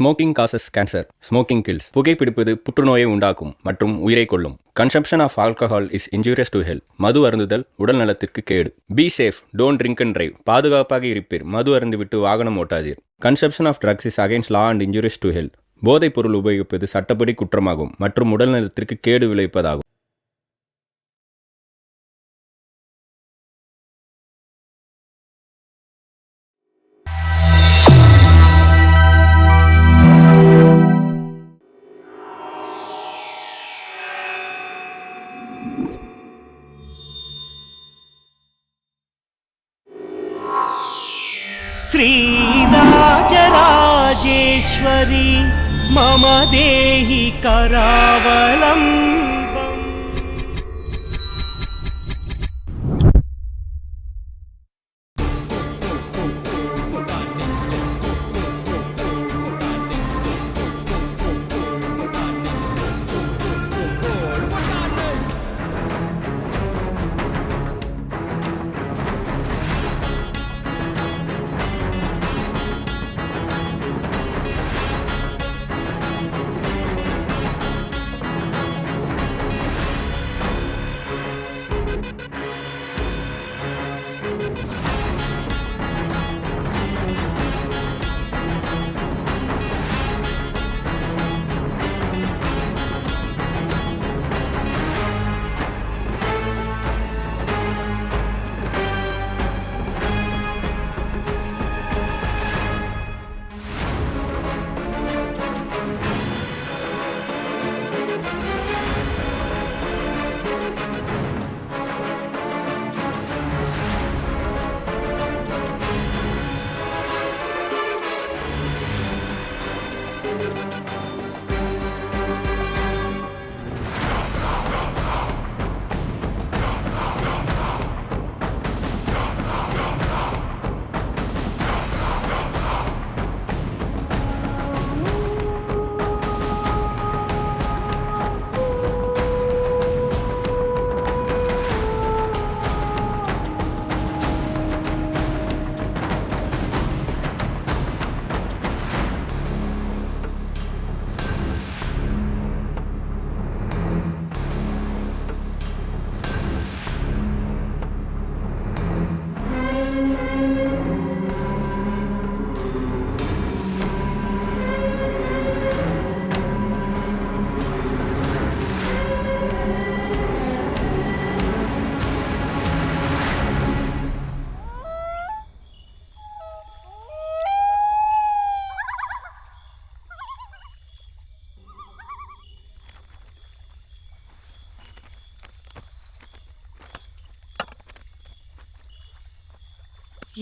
Smoking causes cancer, smoking kills. புகைப்பிடிப்பது புற்றுநோயை உண்டாக்கும் மற்றும் உயிரை கொல்லும். Consumption of alcohol is injurious to health. மது அருந்துதல் உடல் நலத்திற்கு கேடு. Be safe, don't drink and drive. பாதுகாப்பாக இருப்பீர், மது அருந்துவிட்டு வாகனம் ஓட்டாதீர். Consumption of drugs is against law and injurious to health. போதைப் பொருள் உபயோகிப்பது சட்டப்படி குற்றமாகும் மற்றும் உடல் நலத்திற்கு கேடு விளைவிப்பதாகும். श्रीराजराजेश्वरी मम देहि करावलम्बम्।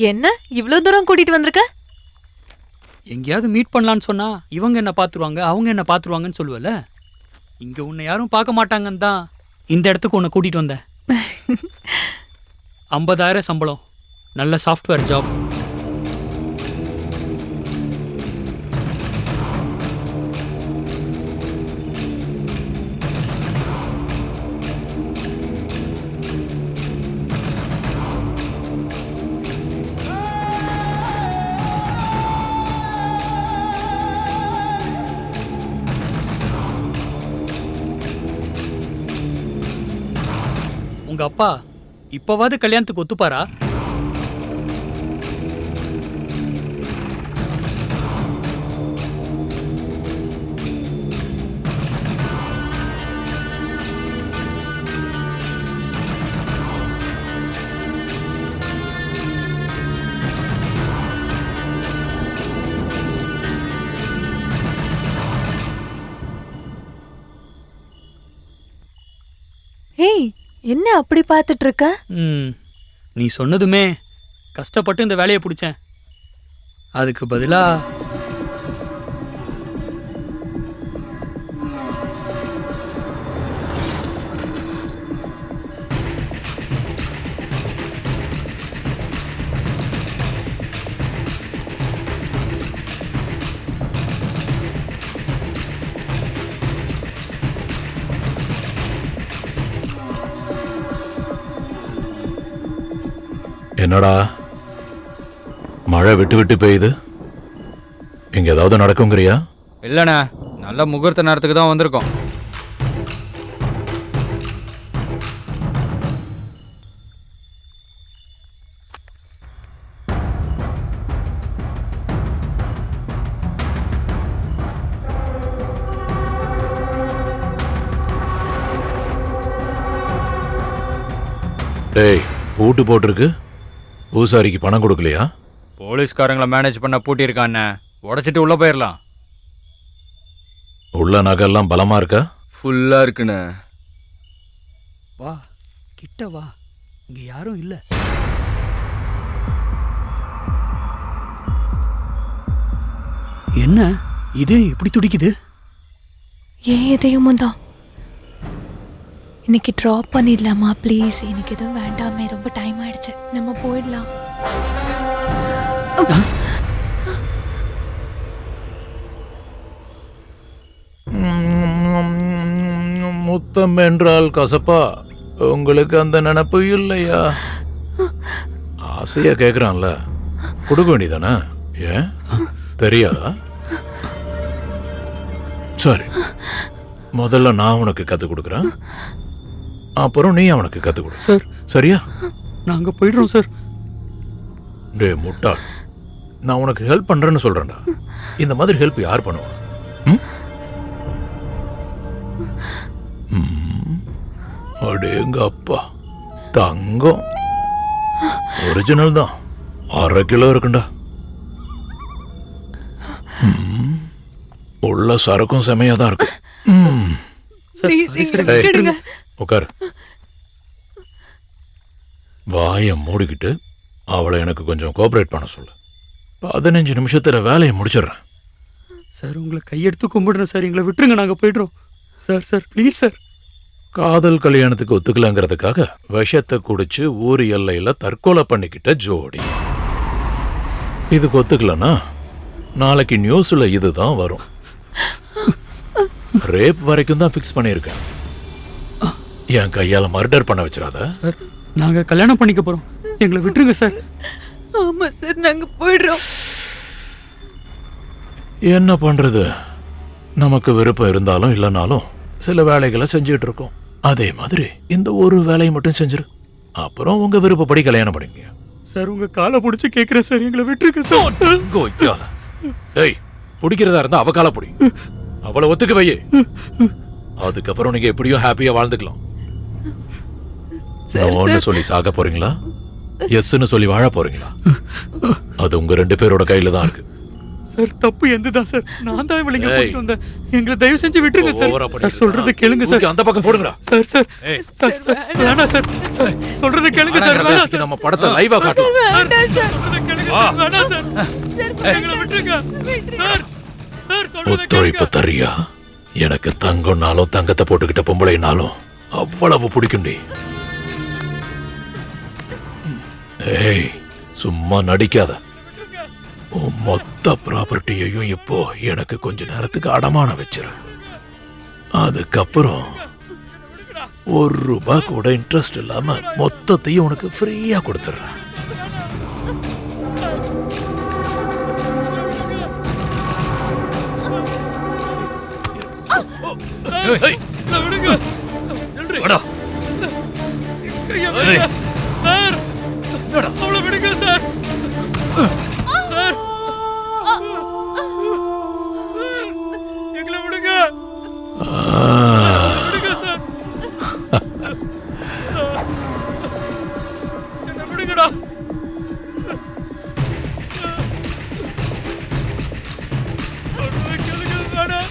என்ன இவ்ளோ தூரம் கூட்டிட்டு வந்திருக்க? எங்கேயாவது மீட் பண்ணலான்னு சொன்னா இவங்க என்ன பாத்துருவாங்க, அவங்க என்ன பாத்துருவாங்கன்னு சொல்லுவல. இங்க உன்னை யாரும் பார்க்க மாட்டாங்கன்னு தான் இந்த இடத்துக்கு உன்னை கூட்டிட்டு வந்தேன். 50,000 சம்பளம், நல்ல சாஃப்ட்வேர் ஜாப். உங்க அப்பா இப்பவாது கல்யாணத்துக்கு ஒத்துப்பாரா? ஏய், என்ன அப்படி பார்த்துட்டு இருக்க? நீ சொன்னதுமே கஷ்டப்பட்டு இந்த வேலையை பிடிச்சேன். அதுக்கு பதிலா என்னடா மழை விட்டு விட்டு பெய்யுது? இங்க ஏதாவது நடக்குங்கிறியா? இல்லைண்ணே, நல்ல முகூர்த்த நேரத்துக்கு தான் வந்திருக்கோம். டேய், பூட்டு போட்டிருக்கு. பூசாரிக்கு பணம் கொடுக்கலையா? போலீஸ்காரங்களை மேனேஜ் பண்ண பூட்டியிருக்காண்ணே, உடைச்சிட்டு உள்ள போயிடலாம். உள்ள நகைலாம் பலமா இருக்கா? ஃபுல்லா இருக்குண்ணே. வா கிட்ட வா, இங்க யாரும் இல்ல. என்ன இது இப்படி துடிக்குது? ஏன் இதயமும் தான். இன்னைக்கு ட்ராப் பண்ணிடலாமா ப்ளீஸ்? எனக்கு எதுவும் வேண்டாமே, ரொம்ப டைம் ஆயிடுச்சு, நம்ம போயிடலாம். முத்தம் என்றால் கசப்பா? உங்களுக்கு அந்த நினைப்பு இல்லையா? ஆசையா கேக்குறான்ல, கொடுக்க வேண்டியதானே? ஏன் தெரியாதா? சரி, முதல்ல நான் உனக்கு கத்து கொடுக்குறேன், அப்புறம் நீ அவனுக்கு கத்து கொடு. சார் சரியா? நாங்க போயிடுறோம் சார். டே முட்டாள், நான் உனக்கு ஹெல்ப் பண்றேன்னு சொல்றேன்டா. இந்த மாதிரி ஹெல்ப் யார் பண்ணுவா? அடேங்க அப்பா, தங்கம் ஒரிஜினல் தான். 1/2 கிலோ இருக்குண்டா. உள்ள சரக்கும் செமையா தான் இருக்கு. ப்ளீஸ் எங்களை ஏய், விட்டுடுங்க. உட்காரு. வாயை மூடிக்கிட்டு அவளை எனக்கு கொஞ்சம் கோஆபரேட் பண்ண சொல்லு. 15 நிமிஷத்துல வேலையை முடிச்சிடுறேன். சார் உங்களை கையெடுத்து கும்பிடுறேன் சார், எங்களை விட்டுருங்க, நாங்க போயிடுறோம் சார். Sir please sir. காதல் கல்யாணத்துக்கு ஒத்துக்கலங்கிறதுக்காக விஷத்தை குடிச்சு ஊர் எல்லையில தற்கொலை பண்ணிக்கிட்ட ஜோடி. இதுக்கு ஒத்துக்கலன்னா நாளைக்கு நியூஸ்ல இதுதான் வரும். ரேப் வரைக்கும் தான் ஃபிக்ஸ் பண்ணியிருக்கேன். என் கையால மர்டர் பண்ண வச்சிடாத. சார் நாங்க கல்யாணம் பண்ணிக்க போறோம், எங்களை விட்டுருங்க சார். ஆமா சார், நாங்க போயிடுறோம். என்ன பண்றது, நமக்கு விருப்பம் இருந்தாலும் இல்லைனாலும் சில வேலைகளை செஞ்சுட்டு இருக்கோம். அதே மாதிரி இந்த ஒரு வேலையை மட்டும் செஞ்சிரு, அப்புறம் உங்க விருப்பப்படி கல்யாணம் பண்ணிங்க. சார் உங்க காலை பிடிச்சி கேட்கிறேன் சார், எங்களை விட்டுருங்க சார். டேய், பிடிக்கிறதா இருந்தா அவ காலை பிடி, அவளை ஒத்துக்க வையே. அதுக்கப்புறம் நீங்க எப்படியும் ஹாப்பியா வாழ்ந்துக்கலாம். நோன்னு சொல்லி சாக போறீங்களா, எஸ்ன்னு சொல்லி வாழ போறீங்களா? அது உங்க 2 பேரோட கையில தான் இருக்கு. சார் தப்பு எந்துதான் சார், நான் தான் இவளைங்க ஏய். கூட்டிட்டு வந்தேன், எங்களை தயவு செஞ்சு விட்டுருங்க சார். ஓவரா சார் பண்ணிட்டு சொல்றதை கேளுங்க சார். அந்த பக்கம் போடுங்கடா. சார் சார் ஏய். சார் சார் வேணாம் சார். சார் சொல்றதை கேளுங்க சார். வேணாம் கடைசிக்கு சார். நம்ம படத்தை லைவா காட்டுவோம். வேண்டாம் சார். சொல்றதை கேளுங்க சார். வேணாம் சார். எங்களை விட்டுருங்க சார். சார் சொல்றதை ஒத்துழைப்பு கேளுங்க. தரியா? எனக்கு தங்கம்னாலும் தங்கத்தை போட்டுக்கிட்ட பொம்பளைனாலும் அவ்வளவு பிடிக்கும்டி. ஏய், சும்மா நடிக்காத. உன் மொத்த ப்ராப்பர்ட்டியையும் இப்போ எனக்கு கொஞ்ச நேரத்துக்கு அடமானம் வச்சிரு. அதுக்கப்புறம் ₹1 கூட இன்ட்ரெஸ்ட் இல்லாம மொத்தத்தையும் உனக்கு ஃப்ரீயா கொடுத்துட்றேன். சார், விடுங்க. கையை விடுங்க. சார் அவளை விடுங்க சார். சார் எங்களை விடுங்க. விடுங்க சார். என்னை விடுங்கடா. சொல்றதை கேளுங்க. வேணாம்.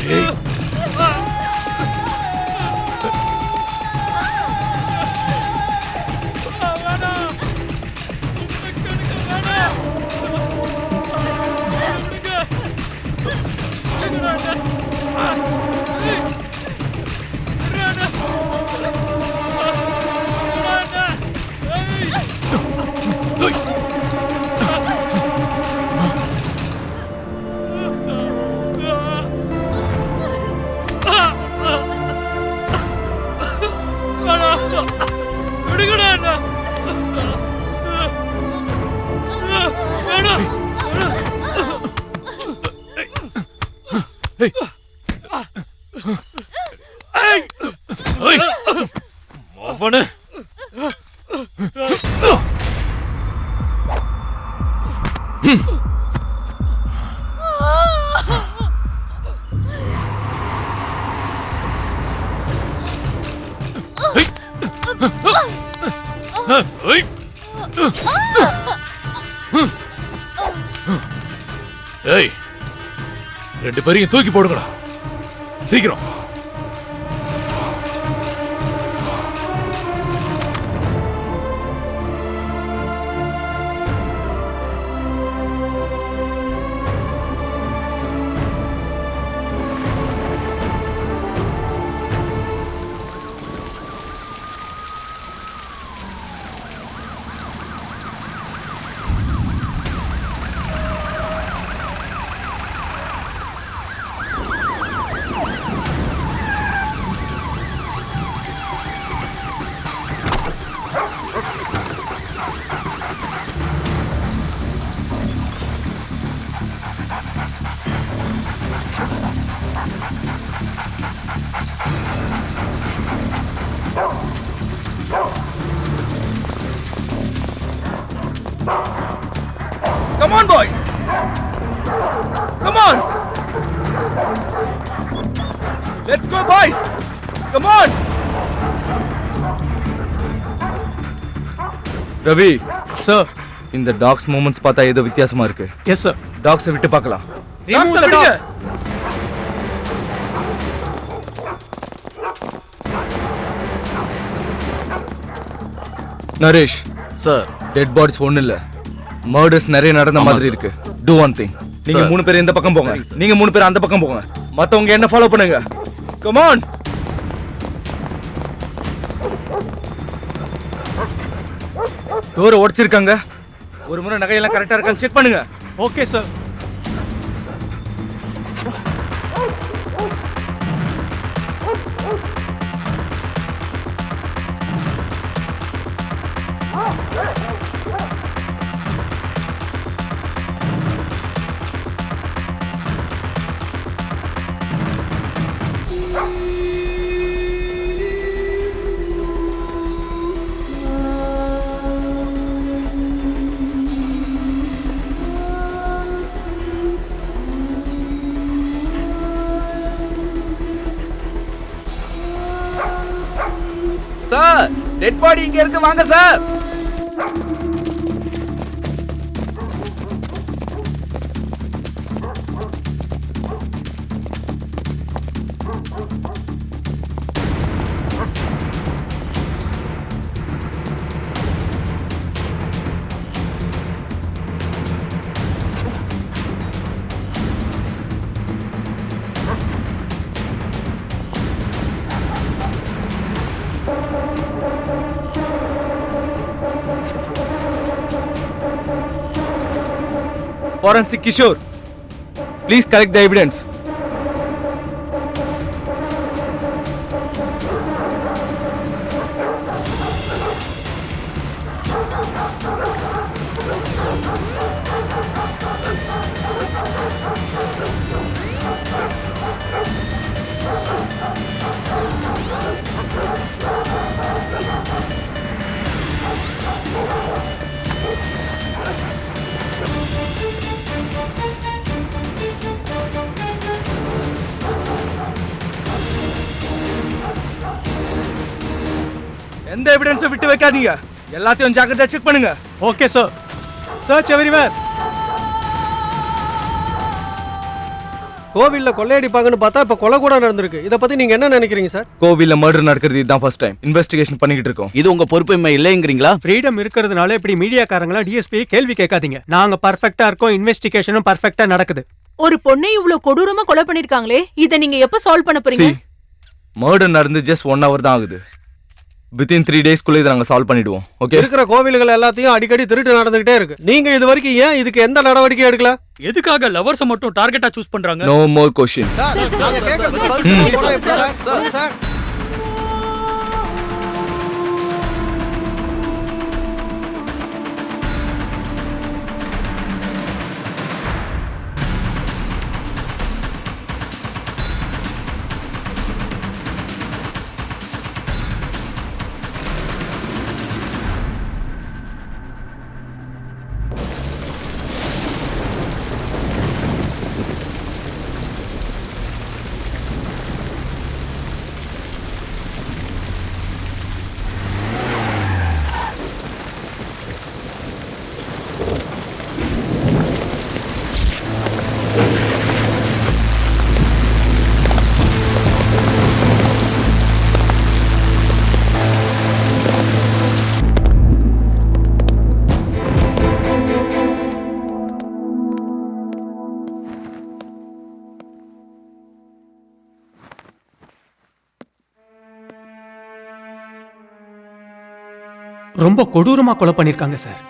ஏய், அவனு ஏய், 2 பேரையும் தூக்கி போடுங்கடா சீக்கிரம். Come on, boys! Come on! Let's go, boys! Come on! Ravi sir, இந்த டாக்ஸ் மூமெண்ட்ஸ் பார்த்தா ஏதோ வித்தியாசமா இருக்கு. Yes, sir. டாக்ஸை விட்டு பார்க்கலாம். Remove the dogs! Naresh sir, dead bodies ஒன்றும் இல்லை, மர்டர்ஸ் நிறைய நடந்த மாதிரி இருக்கு. டூ ஒன் திங், நீங்க 3 பேர் இந்த பக்கம் போங்க, நீங்க 3 பேர் அந்த பக்கம் போங்க, மத்தவங்க என்ன ஃபாலோ பண்ணுங்க. Come on. டோரை உடைச்சிருக்காங்க, ஒரு முறை நகையெல்லாம் கரெக்டா இருக்கான்னு செக் பண்ணுங்க. Okay, sir. Sir, dead body இங்க இருக்கு, வாங்க sir. Forensic Kishore, please collect the evidence. எந்த எவிடன்ஸும் விட்டு வைக்காதீங்க, எல்லாத்தையும் ஜாக்கிரதையா செக் பண்ணுங்க. Okay, sir. Search everywhere. கோவில்ல கொள்ளையடிப்பாங்கன்னு பார்த்தா இப்ப கொலை கூட நடந்திருக்கு. இத பத்தி நீங்க என்ன நினைக்கிறீங்க சார்? கோவில்ல மர்டர் நடக்கிறது இதுதான் ஃபர்ஸ்ட் டைம். இன்வெஸ்டிகேஷன் பண்ணிக்கிட்டு இருக்கோம். இது உங்க பொறுப்புரிமை இல்லைங்கிறீங்களா? ஃப்ரீடம் இருக்கிறதுனால இப்படி மீடியாக்காரங்களா டிஎஸ்பி கேள்வி கேட்காதீங்க. நாங்க பர்ஃபெக்ட்டா இருக்கோம், இன்வெஸ்டிகேஷனும் பர்ஃபெக்ட்டா நடக்குது. ஒரு பொண்ணை இவ்ளோ கொடூரமா கொலை பண்ணிருக்காங்களே, இத நீங்க எப்ப சால்வ் பண்ண போறீங்க? மர்டர் நடந்து ஜஸ்ட் 1 hour தான் ஆகுது. வித்தின் 3 daysக்குள்ள இதை நாங்க சால்வ் பண்ணிடுவோம். ஓகே, இருக்கிற கோவில்கள் எல்லாத்தையும் அடிக்கடி திருட்டு நடந்துகிட்டே இருக்கு. நீங்க இது வரைக்கும் ஏன் இதுக்கு எந்த நடவடிக்கை எடுக்கல? எதுக்காக லவர்ஸை மட்டும் டார்கெட்டா சூஸ் பண்றாங்க? No more questions. நாங்க கேக்குறதுக்கு பதில் சொல்லுங்க சார். ரொம்ப கொடூரமா கொலை பண்ணிருக்காங்க சார்.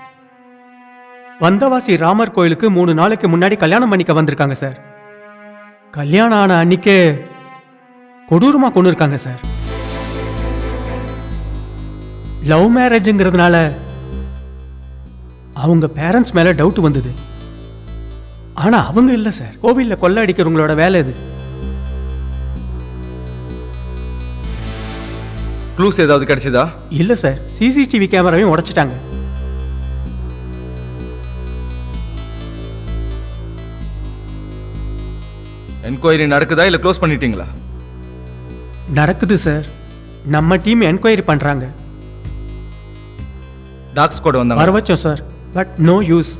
வந்தவாசி ராமர் கோயிலுக்கு 3 நாளைக்கு முன்னாடி கல்யாணம் பண்ணிக்க வந்திருக்காங்க சார். கல்யாணம் ஆன அன்னைக்கே கொடூரமா கொண்டு இருக்காங்க சார். லவ் மேரேஜ்ங்கிறதுனால அவங்க பேரண்ட்ஸ் மேல டவுட் வந்தது. ஆனா அவங்க இல்ல சார், கோவில்ல கொள்ளை அடிக்கிறவங்களோட வேலை இது. க்ளூஸ் ஏதாவது கிடைச்சதா? இல்ல சார், சிசிடிவி கேமராவையும் உடைச்சிட்டாங்க. என்கொயரி நடக்குதா இல்ல க்ளோஸ் பண்ணிட்டீங்களா? நடக்குது சார். நம்ம டீம் என்கொயரி பண்றாங்க. டாக் ஸ்குவாட் வந்தாங்க. வர வச்சோம் சார், பட் நோ யூஸ்.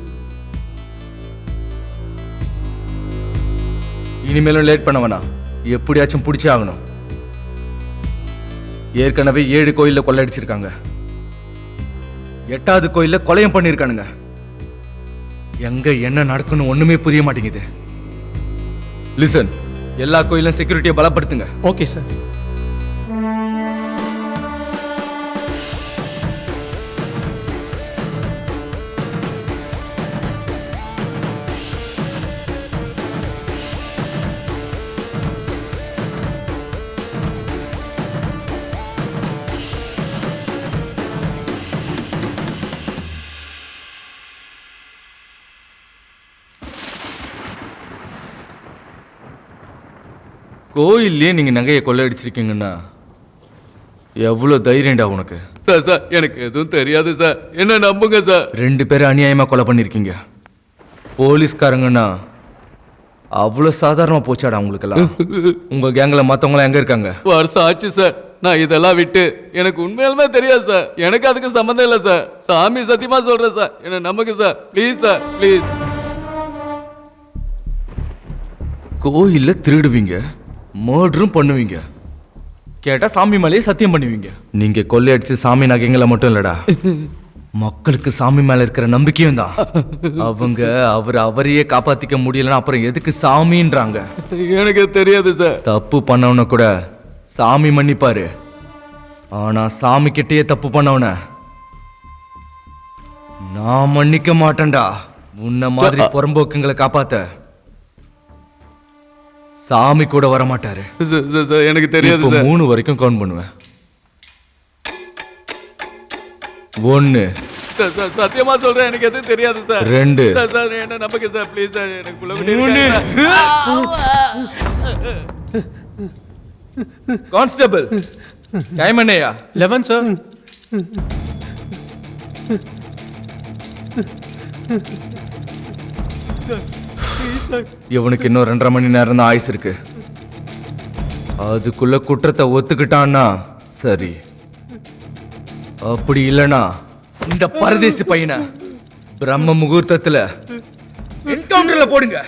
இனிமேலும் லேட் பண்ண வேணாம், எப்படியாச்சும் பிடிச்சே ஆகணும். ஏற்கனவே 7 கோயில்ல கொள்ளையடிச்சிருக்காங்க, 8வது கோயில்ல கொலையும் பண்ணிருக்கானுங்க. எங்க என்ன நடக்குன்னு ஒண்ணுமே புரிய மாட்டேங்குது. லிசன், எல்லா கோயிலும் செக்யூரிட்டியை பலப்படுத்துங்க. Okay sir. கோயிலே நீங்க நகையை கொள்ளையடிச்சிருக்கீங்கன்னா எவ்வளவு தைரியம்டா உனக்கு? சார் சார் எனக்கு எதுவும் தெரியாது சார், என்ன நம்புங்க சார். 2 பேரை அநியாயமா கொலை பண்ணிருக்கீங்க. போலீஸ்காரங்கன்னா அவ்வளவு சாதாரணமா போச்சாடா உங்களுக்கெல்லாம்? உங்க கேங்ல மத்தவங்க எங்க இருக்காங்க? வருஷம் ஆச்சு சார், நான் இதெல்லாம் விட்டு. எனக்கு உண்மையாலுமே தெரியாது சார், எனக்கு அதுக்கு சம்மந்தம் இல்லை சார். சாமி சத்தியமா சொல்றேன் சார், என்ன நம்புங்க சார், ப்ளீஸ் சார், ப்ளீஸ். கோயில்ல திருடுவீங்க, மர்டரும் பண்ணுவீங்க, கேட்டா சாமி மேலேயே சத்தியம் பண்ணுவீங்க. நீங்க கொள்ளையடிச்சு சாமி நகைங்களை மட்டும் இல்லடா, மக்களுக்கு சாமி மேல இருக்கிற நம்பிக்கையும் தான். அவங்க அவரையே காப்பாத்திக்க முடியலன்னா அப்புறம் எதுக்கு சாமின்றாங்க? எனக்கு தெரியாது சார். தப்பு பண்ணவன கூட சாமி மன்னிப்பாரு, ஆனா சாமி கிட்டயே தப்பு பண்ணவன நான் மன்னிக்க மாட்டேன்டா. உன்ன மாதிரி புறம்போக்குங்களை காப்பாத்த சாமி கூட வர மாட்டாரு. எனக்கு தெரியாது இப்போ சார். 3 வரைக்கும் கவுண்ட் பண்ணுவேன். 1 சார் சார் சத்தியமா சொல்றேன், எனக்கு எதுவும் தெரியாது சார். 2 சார் சார் என்ன நம்புங்க சார், ப்ளீஸ் சார், எனக்கு புள்ள குட்டி 3 கான்ஸ்டபிள் டைம் என்னையா? 11 சார். இவனுக்கு இன்னும் 2.5 மணி நேரம் தான் ஆயுசு இருக்கு. அதுக்குள்ள குற்றத்தை ஒத்துக்கிட்டான்னா சரி, அப்படி இல்லனா இந்த பரதேசி பையனை பிரம்ம முகூர்த்தத்துல என்கவுண்டர்ல போடுங்க.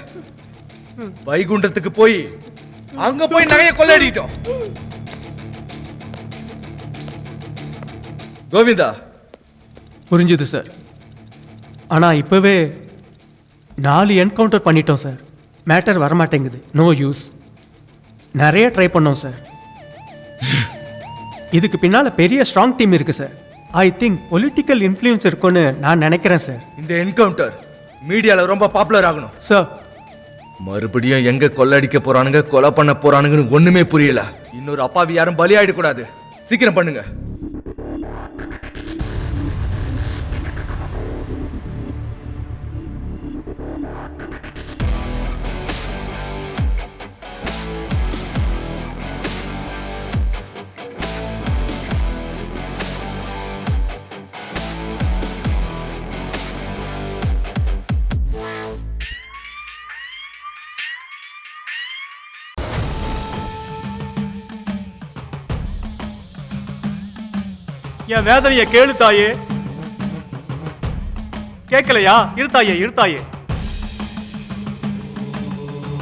வைகுண்டத்துக்கு போய் அங்க போய் நகைய கொள்ளையடிட்டோம். கோவிந்தா, புரிஞ்சுது சார். ஆனா இப்பவே 4 என்கவுண்டர் பண்ணிட்டோம் சார். மேட்டர் வரமாட்டேங்குது. No use. நிறைய ட்ரை பண்ணோம் சார். இதுக்கு பின்னால பெரிய ஸ்ட்ராங் டீம் இருக்கு சார். ஐ திங்க் பொலிட்டிக்கல் இன்ஃப்ளூயன்ஸ் இருக்குன்னு நான் நினைக்கிறேன் சார். இந்த என்கவுண்டர் மீடியால ரொம்ப பாப்புலர் ஆகணும் சார். மறுபடியும் எங்க கொள்ளடிக்க போறானுங்க, கொலை பண்ண போறானுங்கன்னு ஒண்ணுமே புரியல. இன்னொரு அப்பாவி யாரும் பலியாயிடக்கூடாது. சீக்கிரம் பண்ணுங்க. என் வேதனைய கேளு தாயே. கேட்கலையா? இருத்தாயே இருத்தாயே.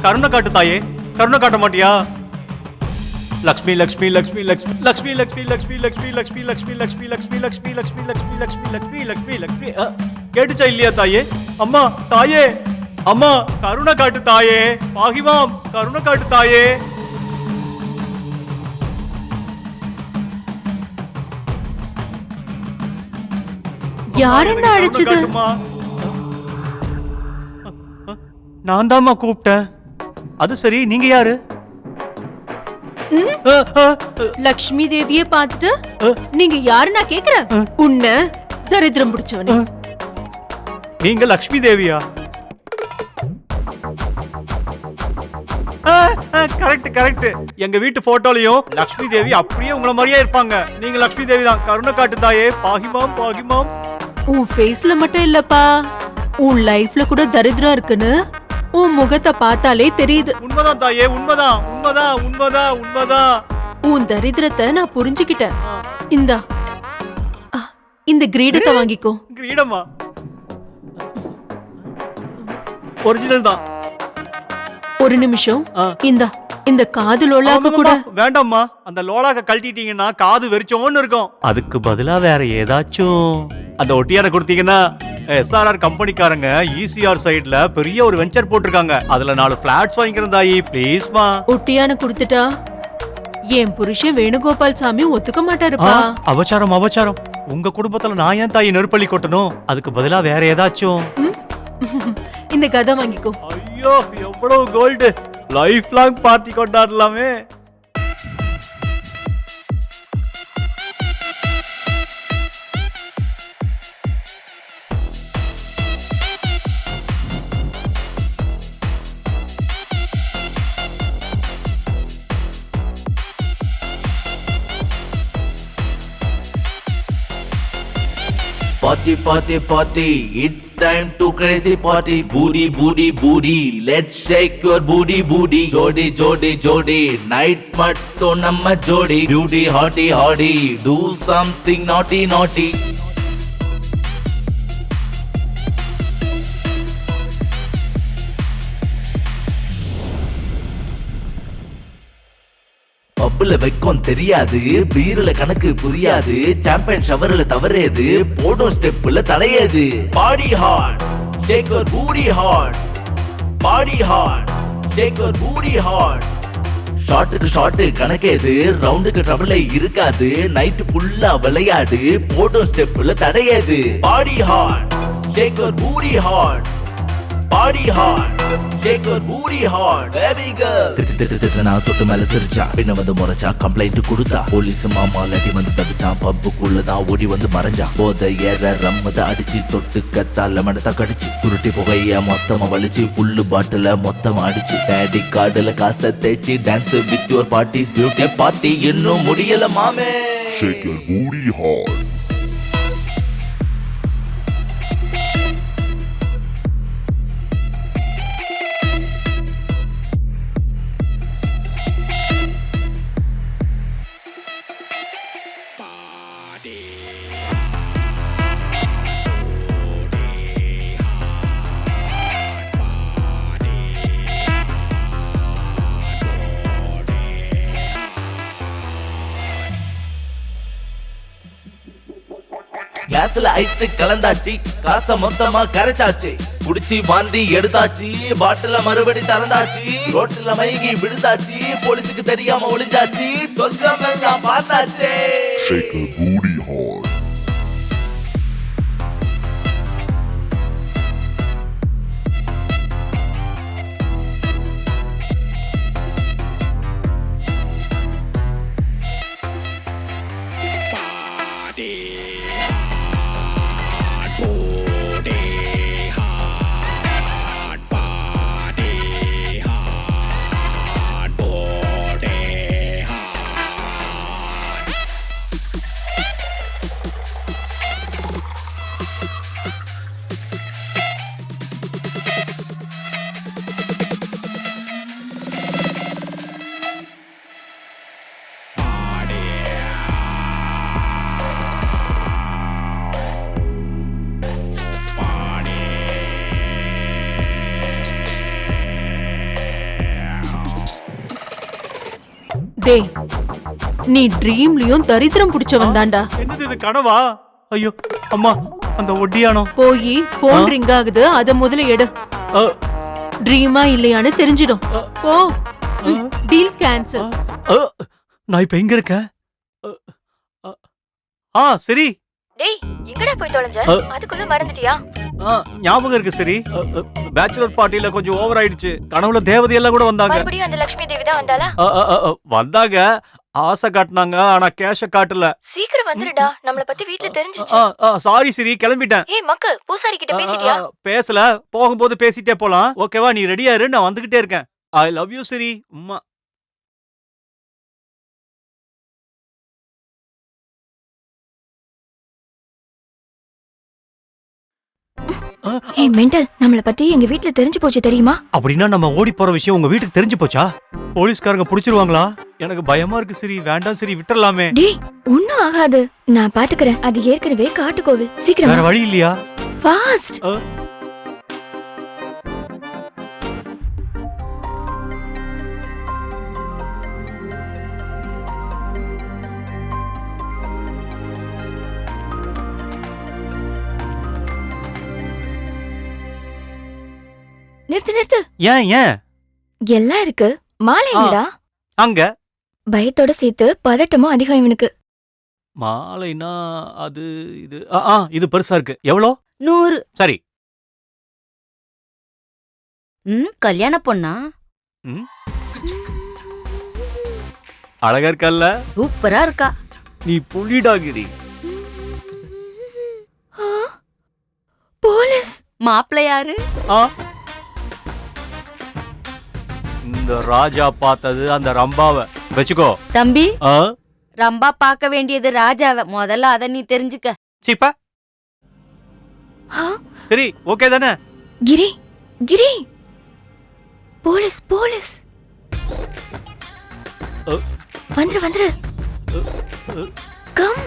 கருணை காட்டு தாயே, கருணை காட்ட மாட்டியா? லக்ஷ்மி லக்ஷ்மி லக்ஷ்மி லக்ஷ்மி லக்ஷ்மி லக்ஷ்மி லக்ஷ்மி லக்ஷ்மி லக்ஷ்மி லக்ஷ்மி லக்ஷ்மி லக்ஷ்மி லக்ஷ்மி லக்ஷ்மி லக்ஷ்மி லக்ஷ்மி லக்ஷ்மி லக்ஷ்மி லக்ஷ்மி. கேட்டுச்சா இல்லையா தாயே? அம்மா தாயே, அம்மா கருணை காட்டு தாயே, பாகிமாம் கருணை காட்டு தாயே. யாருன்னு அழைச்சது? நான் தாம்மா கூப்பிட்டேன். அது சரி, நீங்க யாரு? லக்ஷ்மி தேவியே பார்த்துட்டு நீங்க யாரு நான் கேக்குறேன். உன்ன தரித்திரம் பிடிச்சவனே. நீங்க லக்ஷ்மி தேவியா? Correct correct. எங்க வீட்டு போட்டோலயும் லக்ஷ்மி தேவி அப்படியே உங்கள மாதிரியே இருப்பாங்க. நீங்க லக்ஷ்மி தேவி தான். கருணை காட்டு தாயே, பாகிமாம் பாகிமாம். உன் ஃபேஸ்ல மட்டும் இல்லப்பா, உன் லைஃப்ல கூட தரித்திரம் இருக்குன்னு உன் முகத்தை பார்த்தாலே தெரியுது. உண்மைதான் தாயே, உண்மைதான் உண்மைதான் உண்மைதான் உண்மைதான். உன் தரித்திரத்தை நான் புரிஞ்சுக்கிட்டேன். இந்தா இந்த கிரீடத்தை வாங்கிக்கோ. கிரீடமா? ஒரிஜினல் தான். ஒரு நிமிஷம். இந்த காது லோலாக்க கூட வேண்டாம்மா. அந்த லோலாக்க கழட்டிட்டீங்கன்னா காது வெறிச்சோன்னு இருக்கும். அதுக்கு பதிலா வேற ஏதாச்சும் அந்த ஒட்டியார கொடுத்தீங்கன்னா. SRR கம்பெனிக்காரங்க ECR சைடுல பெரிய ஒரு வெஞ்சர் போட்டிருக்காங்க. அதுல 4 பிளாட்ஸ் வாங்கிக்கிறேன் தாயி, ப்ளீஸ்மா. ஒட்டியான கொடுத்துட்டா என் புருஷன் வேணுகோபால் சாமி ஒத்துக்க மாட்டாருப்பா. அபச்சாரம் அபச்சாரம். உங்க குடும்பத்துல நான் ஏன் தாயி நெருப்பள்ளி கொட்டணும்? அதுக்கு பதிலா வேற ஏதாச்சும். இந்த கதை வாங்கிக்கோ. ஐயோ எவ்வளவு கோல்டு. லைஃப் லாங் பார்ட்டி கொண்டாடலாமே. Party, party, party, it's time to crazy party. Booty, booty, booty, let's shake your booty, booty. Jodi, jodi, jodi, night matto namma jodi. Beauty, hottie, hottie, do something naughty, naughty. பப்புல வைக்கும் தெரியாது, பீர்ல கணக்கு புரியாது, champion ஷவர்ல தவறேது, போடும் ஸ்டெப்ல தடையது. Body hard, shake your booty hard. Body hard, shake your booty hard. ஷாட்டுக்கு shot கணக்கேது, ரவுண்டுக்கு ட்ரபிளே இருக்காது, நைட் ஃபுல்லா விளையாடு, போடும் ஸ்டெப்ல தடையது. Body hard, shake your booty hard. Body hard, shake your booty hard. Baby girl திட்டு நான் தொட்டு மேல சிரிச்சா, பின்ன வந்து முறைச்சா, கம்ப்ளைண்ட் கொடுத்தா, போலீஸ் மாமா லட்டி வந்து தடுத்தான், பப்புக்குள்ளதான் ஓடி வந்து மறைஞ்சா. போத ஏற ரம்மத அடிச்சு, தொட்டு கத்தால மடத்த கடிச்சு, சுருட்டி புகைய மொத்தமா வலிச்சு, ஃபுல்லு பாட்டில மொத்தமா அடிச்சு, டேடி கார்டுல காசை தேய்ச்சி, dance with your parties beauty party இன்னும் முடியல மாமே. Shake your booty hard. கிளாஸ்ல ஐஸ் கலந்தாச்சு, காசை மொத்தமா கரைச்சாச்சு, குடிச்சு வாந்தி எடுத்தாச்சு, பாட்டில மறுபடி திறந்தாச்சு, ரோட்டுல மயங்கி விழுந்தாச்சு, போலீஸுக்கு தெரியாம ஒளிஞ்சாச்சு, சொர்க்கம் எல்லாம் பார்த்தாச்சு. Shake a booty hard. டேய் நீ ட்ரீம்லயும் தரித்திரம் பிடிச்சவன் தான்டா. என்னது இது கனவா? ஐயோ அம்மா, அந்த ஒட்டியானோ. போய் போன் ரிங் ஆகுது, அத முதல்ல எடு. ட்ரீமா இல்லையான்னு தெரிஞ்சிடும். போ. Deal cancel. நான் இப்ப எங்க இருக்கேன்? சரி. டேய் எங்கடா போய் தொலைஞ்ச? அதுக்குள்ள மறந்துட்டியா? ஞாபகம் இருக்கு சரி. பேச்சுலர் பார்ட்டில கொஞ்சம் ஓவர் ஆயிடுச்சு. கனவுல தேவதை எல்லாம் கூட வந்தாங்க. மறுபடியும் அந்த லட்சுமி தேவி தான் வந்தாளா? வந்தாங்க, ஆசை காட்டினாங்க, ஆனா கேஷ காட்டல. சீக்கிரம் வந்துடுடா, நம்மள பத்தி வீட்ல தெரிஞ்சிச்சு. சாரி சரி, கிளம்பிட்டேன். ஏய் மக்கு, பூசாரி கிட்ட பேசிட்டியா? பேசல, போகும்போது பேசிட்டே போலாம். ஓகேவா? நீ ரெடியா இரு, நான் வந்துகிட்டே இருக்கேன். ஐ லவ் யூ சரி. உம்மா. ஏய் மெண்டல், நம்மள பத்தி எங்க வீட்ல தெரிஞ்சு போச்சு தெரியுமா? அப்படின்னா நம்ம ஓடி போற விஷயம் உங்க வீட்டுக்கு தெரிஞ்சு போச்சா? போலீஸ்காரங்க புடிச்சிருவாங்களா? எனக்கு பயமா இருக்கு சரி. வேண்டாம் சரி, விட்டுறலாமே. டேய் ஒண்ணும் ஆகாது, நான் பாத்துக்கறேன். அது ஏற்கனவே காட்டுக்கோவில். சீக்கிரம் வேற வழி இல்லையா? ஃபாஸ்ட். நிறுத்து நிறுத்து. ஏன் எல்லாம் இருக்கு, மாலை எங்கடா? அங்க. பயத்தோட சேர்த்து பதட்டமும் அதிகம் இவனுக்கு. மாலைனா அது இது இது பெருசா இருக்கு. எவ்வளோ? 100. சரி. கல்யாண பொண்ணா? அழகா இருக்கல்ல? சூப்பரா இருக்கா. நீ புள்ளிடாகிரி. போலீஸ். மாப்பிள்ளை யாரு? இந்த ராஜா பார்த்தது அந்த ரம்பாவை வச்சுக்கோ. தம்பி, ரம்பா பார்க்க வேண்டியது ராஜாவை. முதல்ல அத நீ தெரிஞ்சுக்க. சீப்பா. சரி, ஓகே தானே? கிரி கிரி, போலீஸ் போலீஸ். வந்துரு வந்துரு. கம்.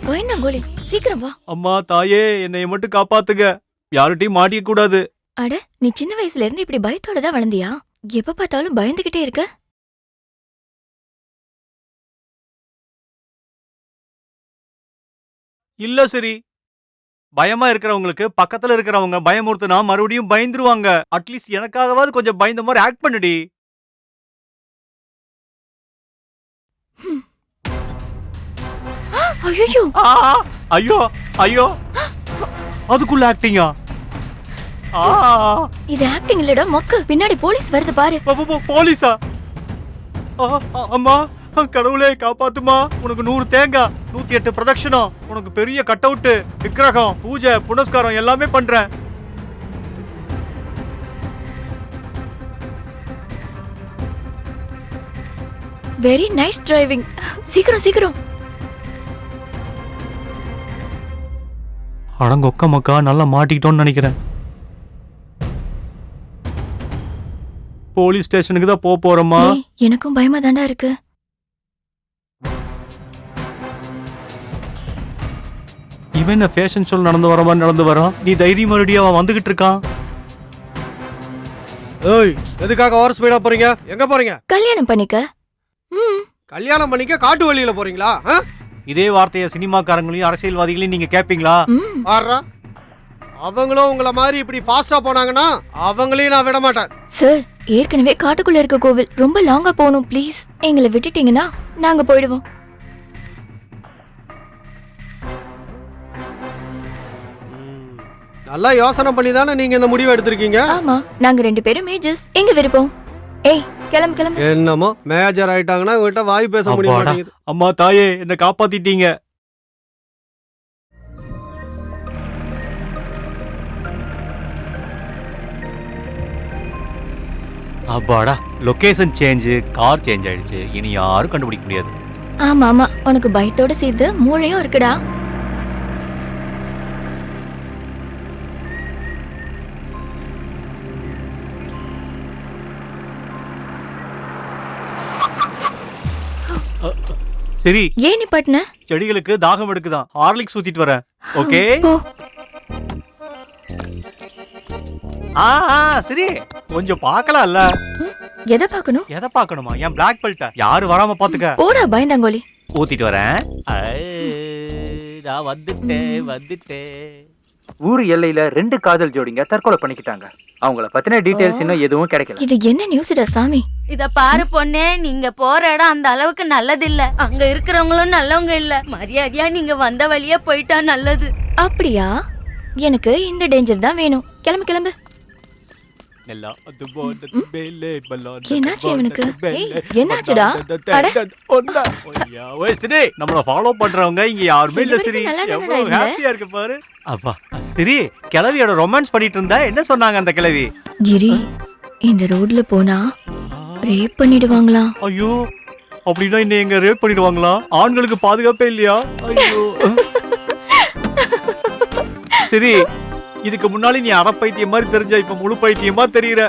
பயந்தா கோலி, சீக்கிரம் வா. அம்மா தாயே, என்னைய மட்டும் காப்பாத்துங்க. யார்கிட்டயும் மாட்டிக்க கூடாது. அட, நீ சின்ன வயசுல இருந்து இப்படி பயத்தோட தான் வளர்ந்தியா? எப்ப பார்த்தாலும் பயந்துகிட்டே இருக்க. இல்ல சரி. பயமா இருக்கிறவங்களுக்கு பக்கத்துல இருக்கிறவங்க பயமுறுத்துனா மறுபடியும் பயந்துருவாங்க. அட்லீஸ்ட் எனக்காகவாது கொஞ்சம் பயந்த மாதிரி ஆக்ட் பண்ணுடி. ஐயோ ஐயோ ஐயோ, அதுக்குள்ள ஆக்டிங்கா? இது ஆக்டிங் இல்லடா மொக்கு. பின்னாடி போலீஸ் வருது பாரு. போலீஸா? அம்மா கடவுளே காப்பாத்துமா. உனக்கு 100 தேங்காய், 108 பிரதட்சணம், உனக்கு பெரிய கட் அவுட், விக்கிரகம், பூஜை, புனஸ்காரம் எல்லாமே பண்றேன். Very nice driving. சீக்கிரம் சீக்கிரம். அடங்கொக்க மக்கா, நல்லா மாட்டிக்கிட்டோன்னு நினைக்கிறேன். போலீஸ் ஸ்டேஷனுக்கு தான் போறோமா? எனக்கும் பயமா தாண்டா இருக்கு. இவன் என்ன ஃபேஷன் ஷோ நடந்து வர மாதிரி நடந்து வரான். நீ தைரியம் மறுபடியும் அவன் வந்துகிட்டு இருக்கான். ஏய், எதுக்காக ஓவர் ஸ்பீடா போறீங்க? எங்க போறீங்க? கல்யாணம் பண்ணிக்க. கல்யாணம் பண்ணிக்க காட்டு வழியில போறீங்களா? இதே வார்த்தையை சினிமாக்காரங்களையும் அரசியல்வாதிகளையும் நீங்க கேப்பீங்களா? ஆறா, அவங்களும் உங்கள மாதிரி இப்படி ஃபாஸ்டா போனாங்கன்னா அவங்களையும் நான் விட மாட்டேன். சார், ஏற்கனவே காட்டுக்குள்ள இருக்க கோவில், ரொம்ப லாங்கா போகணும். ப்ளீஸ் எங்களை விட்டுட்டீங்கன்னா நாங்க போயிடுவோம். நல்லா யோசனை பண்ணி தானே நீங்க இந்த முடிவை எடுத்திருக்கீங்க. ஆமா, நாங்க 2 பேரும் மேஜர்ஸ். எங்க விருப்பம். ஏய் கிளம்பு கிளம்பு. என்னமோ மேஜர் ஆயிட்டாங்கன்னா உங்ககிட்ட வாய் பேச முடிய மாட்டேங்குது. அம்மா தாயே, என்ன காப்பாத்திட்டீங்க. அப்பாடா, லொகேஷன் சேஞ்ச், கார் சேஞ்ச் ஆயிடுச்சு. இனி யாரும் கண்டுபிடிக்க முடியாது. ஆமா ஆமா, உனக்கு பயத்தோட சேர்த்து மூளையும் இருக்குடா. சரி, ஏன் நீ பட்ன? செடிகளுக்கு தாகம் எடுக்குதான், ஹார்லிக்ஸ் ஊத்திட்டு வரேன். ஓகே. சரி, கொஞ்சம் பார்க்கலாம்ல. எதை பார்க்கணும்? எதை பார்க்கணுமா? என் பிளாக் பெல்ட்ட யாரு வராம பாத்துக்க. போடா பயந்தாங்கோலி. ஊத்திட்டு வரேன். நான் வந்துட்டேன். ஊர் எல்லையில 2 காதல் ஜோடிங்க தற்கொலை பண்ணிக்கிட்டாங்க. அவங்கள பத்தின டீடைல்ஸ் இன்னும் எதுவும் கிடைக்கல. இது என்ன நியூஸ்டா சாமி? இத பாரு பொண்ணே, நீங்க போற இடம் அந்த அளவுக்கு நல்லது இல்ல. அங்க இருக்கிறவங்களும் நல்லவங்க இல்ல. மரியாதையா நீங்க வந்த வழியே போயிட்டா நல்லது. அப்படியா? எனக்கு இந்த டேஞ்சர் தான் வேணும். கிளம்பு கிளம்பு. என்னாச்சு இவனுக்கு? ஏய், என்னாச்சுடா? அட சரி, நம்மள ஃபாலோ பண்றவங்க இங்க யாருமே இல்ல. சரி, எவ்வளவு ஹாப்பியா இருக்கு பாரு. அப்பா சரி, கிளவியோட ரொமான்ஸ் பண்ணிட்டு இருந்தா என்ன சொன்னாங்க அந்த கிளவி? கிரி, இந்த ரோட்ல போனா ரேப் பண்ணிடுவாங்களாம். ஐயோ, அப்படின்னா இன்னும் எங்க ரேப் பண்ணிடுவாங்களா? ஆண்களுக்கு பாதுகாப்பே இல்லையா? ஐயோ. சரி, இதுக்கு முன்னாடி நீ அரை பைத்தியம் மாதிரி தெரிஞ்ச, இப்ப முழு பைத்தியமா தெரியற.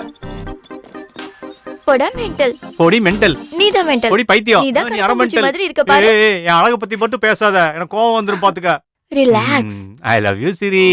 போடா மெண்டல். பொடி மெண்டல். நீதான் மெண்டல். பொடி பைத்தியம். நீ அரை மெண்டல் மாதிரி இருக்க பாரு. ஏய், என் அழகு பத்தி மட்டும் பேசாத, எனக்கு கோவம் வந்துரும் பாத்துக்க. ரிலாக்ஸ். ஐ லவ் யூ சிரி.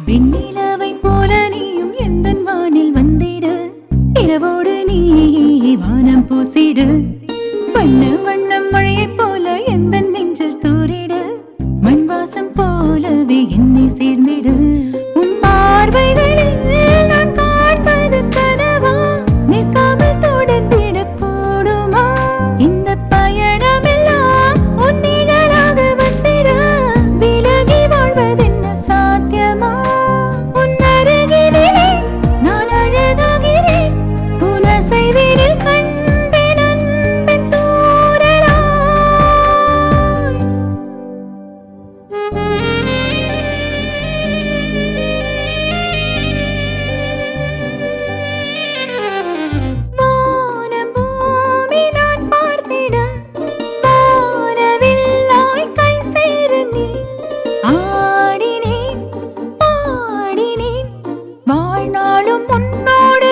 வெண்ணிலவை போல நீயும் எந்தன் வானில் வந்திடு, இரவோடு நீ வானம் பூசிடு, வண்ண வண்ணம் மழையைப் போல எந்தன் நெஞ்சில் தூரிடு, மண் வாசம் போலவே என்னை சேர்ந்திடு. உன் பார்வைகளில் நான் காண்பது கனவா, நிற்காமல் தொடர்ந்திட கூடுமா? இந்த பயணமெல்லாம் உன் நிழலாக வந்திட, விலகி வாழ்வதென்ன சாத்தியமா? உன் அருகிலே நான் அழகாகிறேன், உன் அசைவினில் கண்டேன் அன்பின் தூறலாய். வானம் பூமி நான் பார்த்திட, வானவில்லாய் கை சேர நீ ஆடினேன் பாடினேன், வாழ்நாளும் உன்னோடு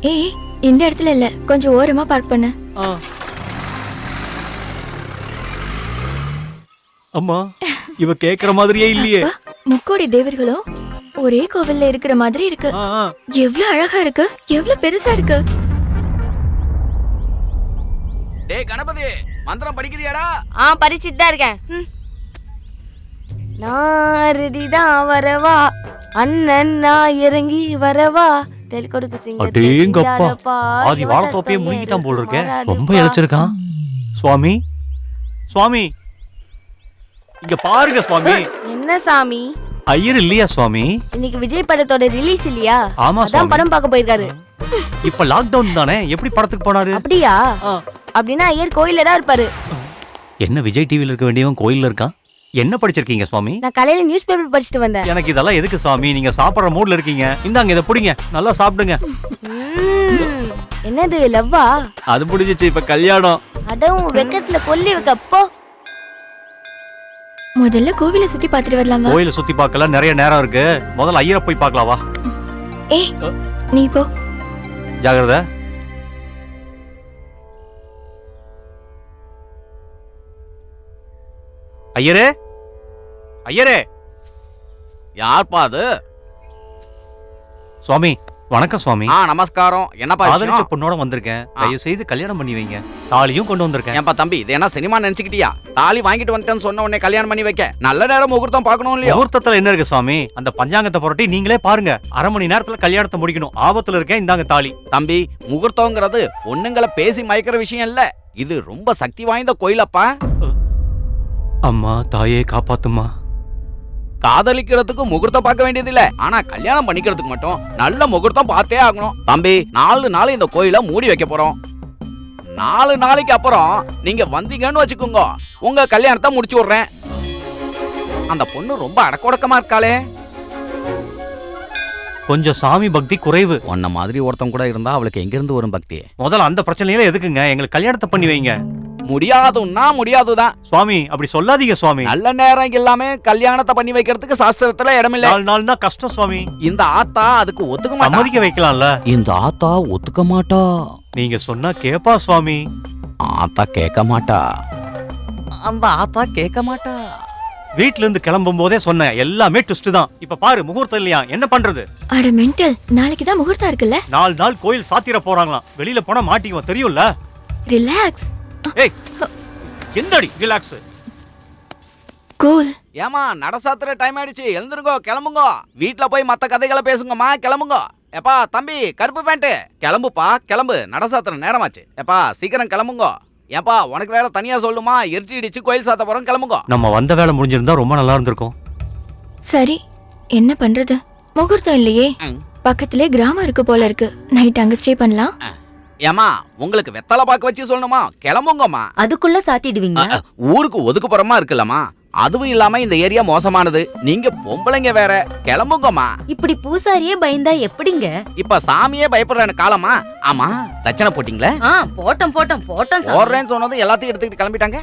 ஏய் இந்த இடத்துல இல்ல, கொஞ்சம் ஓரமா பார்க் பண்ணு. அம்மா இவ கேக்குற மாதிரியே இல்லையே. முக்கோடி தேவர்களும் ஒரே கோவில்ல இருக்கிற மாதிரி இருக்கு. எவ்வளவு அழகா இருக்கு, எவ்வளவு பெருசா இருக்கு. டேய் கணபதி, மந்திரம் படிக்கிறியாடா? படிச்சிட்டு தான் இருக்கேன். நான் ரெடி தான் வரவா, அண்ணன் நான் இறங்கி வரவா, தெல் கொடுக்கு சிங்க. அடேங்கப்பா, ஆதி வாழத்தோப்பையே முழுங்கிட்டான் போல இருக்கே. ரொம்ப இழைச்சிருக்கான். சுவாமி சுவாமி இங்க பாருங்க சுவாமி. என்ன சாமி? ஐயர் இல்லையா சுவாமி? இன்னைக்கு விஜய் படத்தோட ரிலீஸ் இல்லையா? ஆமா அதான் சுவாமி. படம் பார்க்க போயிருக்காரு. இப்ப லாக்டவுன் தானே, எப்படி படத்துக்கு போனாரு? அப்படியா? அப்படின்னா ஐயர் கோயில்ல தான் இருப்பாரு. என்ன விஜய் டிவில இருக்க வேண்டியவன் கோயில்ல இருக்கான்? என்ன படிச்சிருக்கீங்க சுவாமி? நான் காலையில நியூஸ் பேப்பர் படிச்சுட்டு வந்தேன். எனக்கு இதெல்லாம் எதுக்கு சுவாமி? நீங்க சாப்பிடுற மூட்ல இருக்கீங்க. இந்தாங்க இதை புடிங்க, நல்லா சாப்பிடுங்க. என்னது லவ்வா? அது முடிஞ்சிச்சு, இப்ப கல்யாணம். அடவும் வெக்கத்துல கொல்லி வைக்க போ. முதல்ல கோவிலை சுத்தி பார்த்துட்டு வரலாமா? கோயில சுத்தி பார்க்கல, நிறைய நேரம் இருக்கு. முதல்ல ஐயரை போய் பார்க்கலாம் வா. ஏய் நீ போ. ஜாகிரதை. ஐயரே ஐயரே. யார்ப்பா அது? சுவாமி வணக்கம் சுவாமி. நமஸ்காரம். என்னப்பா காதலிச்ச பொண்ணோட வந்திருக்கேன். தயவு செய்து கல்யாணம் பண்ணி வைங்க. தாலியும் கொண்டு வந்திருக்கேன். ஏன்பா தம்பி, இது என்ன சினிமா நினைச்சுக்கிட்டியா? தாலி வாங்கிட்டு வந்துட்டேன்னு சொன்ன உடனே கல்யாணம் பண்ணி வைக்க நல்ல நேரம் முகூர்த்தம் பார்க்கணும் இல்லையா? முகூர்த்தத்துல என்ன இருக்கு சுவாமி? அந்த பஞ்சாங்கத்தை புரட்டி நீங்களே பாருங்க. 1/2 மணி நேரத்துல கல்யாணத்தை முடிக்கணும். ஆபத்துல இருக்கேன், இந்தாங்க தாலி. தம்பி, முகூர்த்தம்ங்கிறது பொண்ணுங்களை பேசி மயக்கிற விஷயம் இல்ல. இது ரொம்ப சக்தி வாய்ந்த கோயிலப்பா. அம்மா தாயே காப்பாத்துமா. காதலிக்கிறதுக்கு முகூர்த்தம் பார்க்க வேண்டியது இல்ல, ஆனா கல்யாணம் பண்ணிக்கிறதுக்கு மட்டும் நல்ல முகூர்த்தம் பார்த்தே ஆகணும். தம்பி, 4 நாள் இந்த கோயிலை மூடி வைக்க போறோம். 4 நாளைக்கு அப்புறம் நீங்க வந்தீங்கன்னு வச்சுக்கோங்க, உங்க கல்யாணத்தை முடிச்சு விடுறேன். அந்த பொண்ணு ரொம்ப அடக்கொடக்கமா இருக்காளே. கொஞ்சம் சாமி பக்தி குறைவு. உன்ன மாதிரி ஒருத்தன் கூட இருந்தா அவளுக்கு எங்க இருந்து வரும் பக்தி? முதல்ல அந்த பிரச்சனையில எதுக்குங்க? எங்களுக்கு கல்யாணத்தை பண்ணி வைங்க. முடியாதுன்னா முடியாதுதான் சுவாமி. அப்படி சொல்லாதீங்க சுவாமி. நல்ல நேரம் இல்லாம கல்யாணத்தை பண்ணி வைக்கிறதுக்கு சாஸ்திரத்துல இடமில்ல. 4 நாள்னா கஷ்டம் சுவாமி. இந்த ஆத்தா அதுக்கு ஒத்துக்க மாட்டா. சம்மதிக்க வைக்கலாம்ல. இந்த ஆத்தா ஒத்துக்க மாட்டா. நீங்க சொன்னா கேப்பா சுவாமி. ஆத்தா கேட்க மாட்டா. அந்த ஆத்தா கேட்க மாட்டா. வீட்ல இருந்து கிளம்பும் போதே சொன்னேன், எல்லாமே ட்விஸ்ட் தான். இப்ப பாரு முகூர்த்தம் இல்லையா, என்ன பண்றது? அட மென்டல், நாளைக்கு தான் முகூர்த்தம் இருக்குல்ல. 4 நாள் கோயில் சாத்திர போறாங்களாம். வெளியில போனா மாட்டிக்குவோம், தெரியும்ல. ரிலாக்ஸ். ஏய் என்னடி ரிலாக்ஸ்? கூல். ஏமா நடசாத்திர டைம் ஆயிடுச்சு, எழுந்துருங்கோ, கிளம்புங்கோ. வீட்ல போய் மத்த கதைகளை பேசுங்கம்மா, கிளம்புங்கோ. எப்பா தம்பி கருப்பு பேண்ட், கிளம்புப்பா கிளம்பு, நடசாத்திர நேரமாச்சு. எப்பா சீக்கிரம் கிளம்புங்கோ. ஏப்பா உனக்கு வேற தனியா சொல்லுமா, இருட்டிடுச்சு, கோயில் சாத்த போறோம், கிளம்புங்கோ. நம்ம வந்த வேலை முடிஞ்சிருந்தா ரொம்ப நல்லா இருந்திருக்கும். சரி என்ன பண்றது, முகூர்த்தம் இல்லையே. பக்கத்திலே கிராமம் இருக்கு போல இருக்கு, நைட் அங்க ஸ்டே பண்ணலாம். ஏமா உங்களுக்கு வெத்தலை பாக்க வச்சு சொல்லணுமா, கிளம்புங்கம்மா. அதுக்குள்ள சாத்திடுவீங்க? ஊருக்கு ஒதுக்குப்புறமா இருக்குல்லம்மா. அதுவும் இல்லாம இந்த ஏரியா மோசமானது, நீங்க பொம்பளைங்க வேற, கிளம்புங்கம்மா. இப்படி பூசாரியே பயந்தா எப்படிங்க? இப்ப சாமியே பயப்படுற காலமா? ஆமா தட்சணை போட்டீங்களா? போட்டோம் போட்டோம் போட்டோம். போடுறேன்னு சொன்னதும் எல்லாத்தையும் எடுத்துக்கிட்டு கிளம்பிட்டாங்க.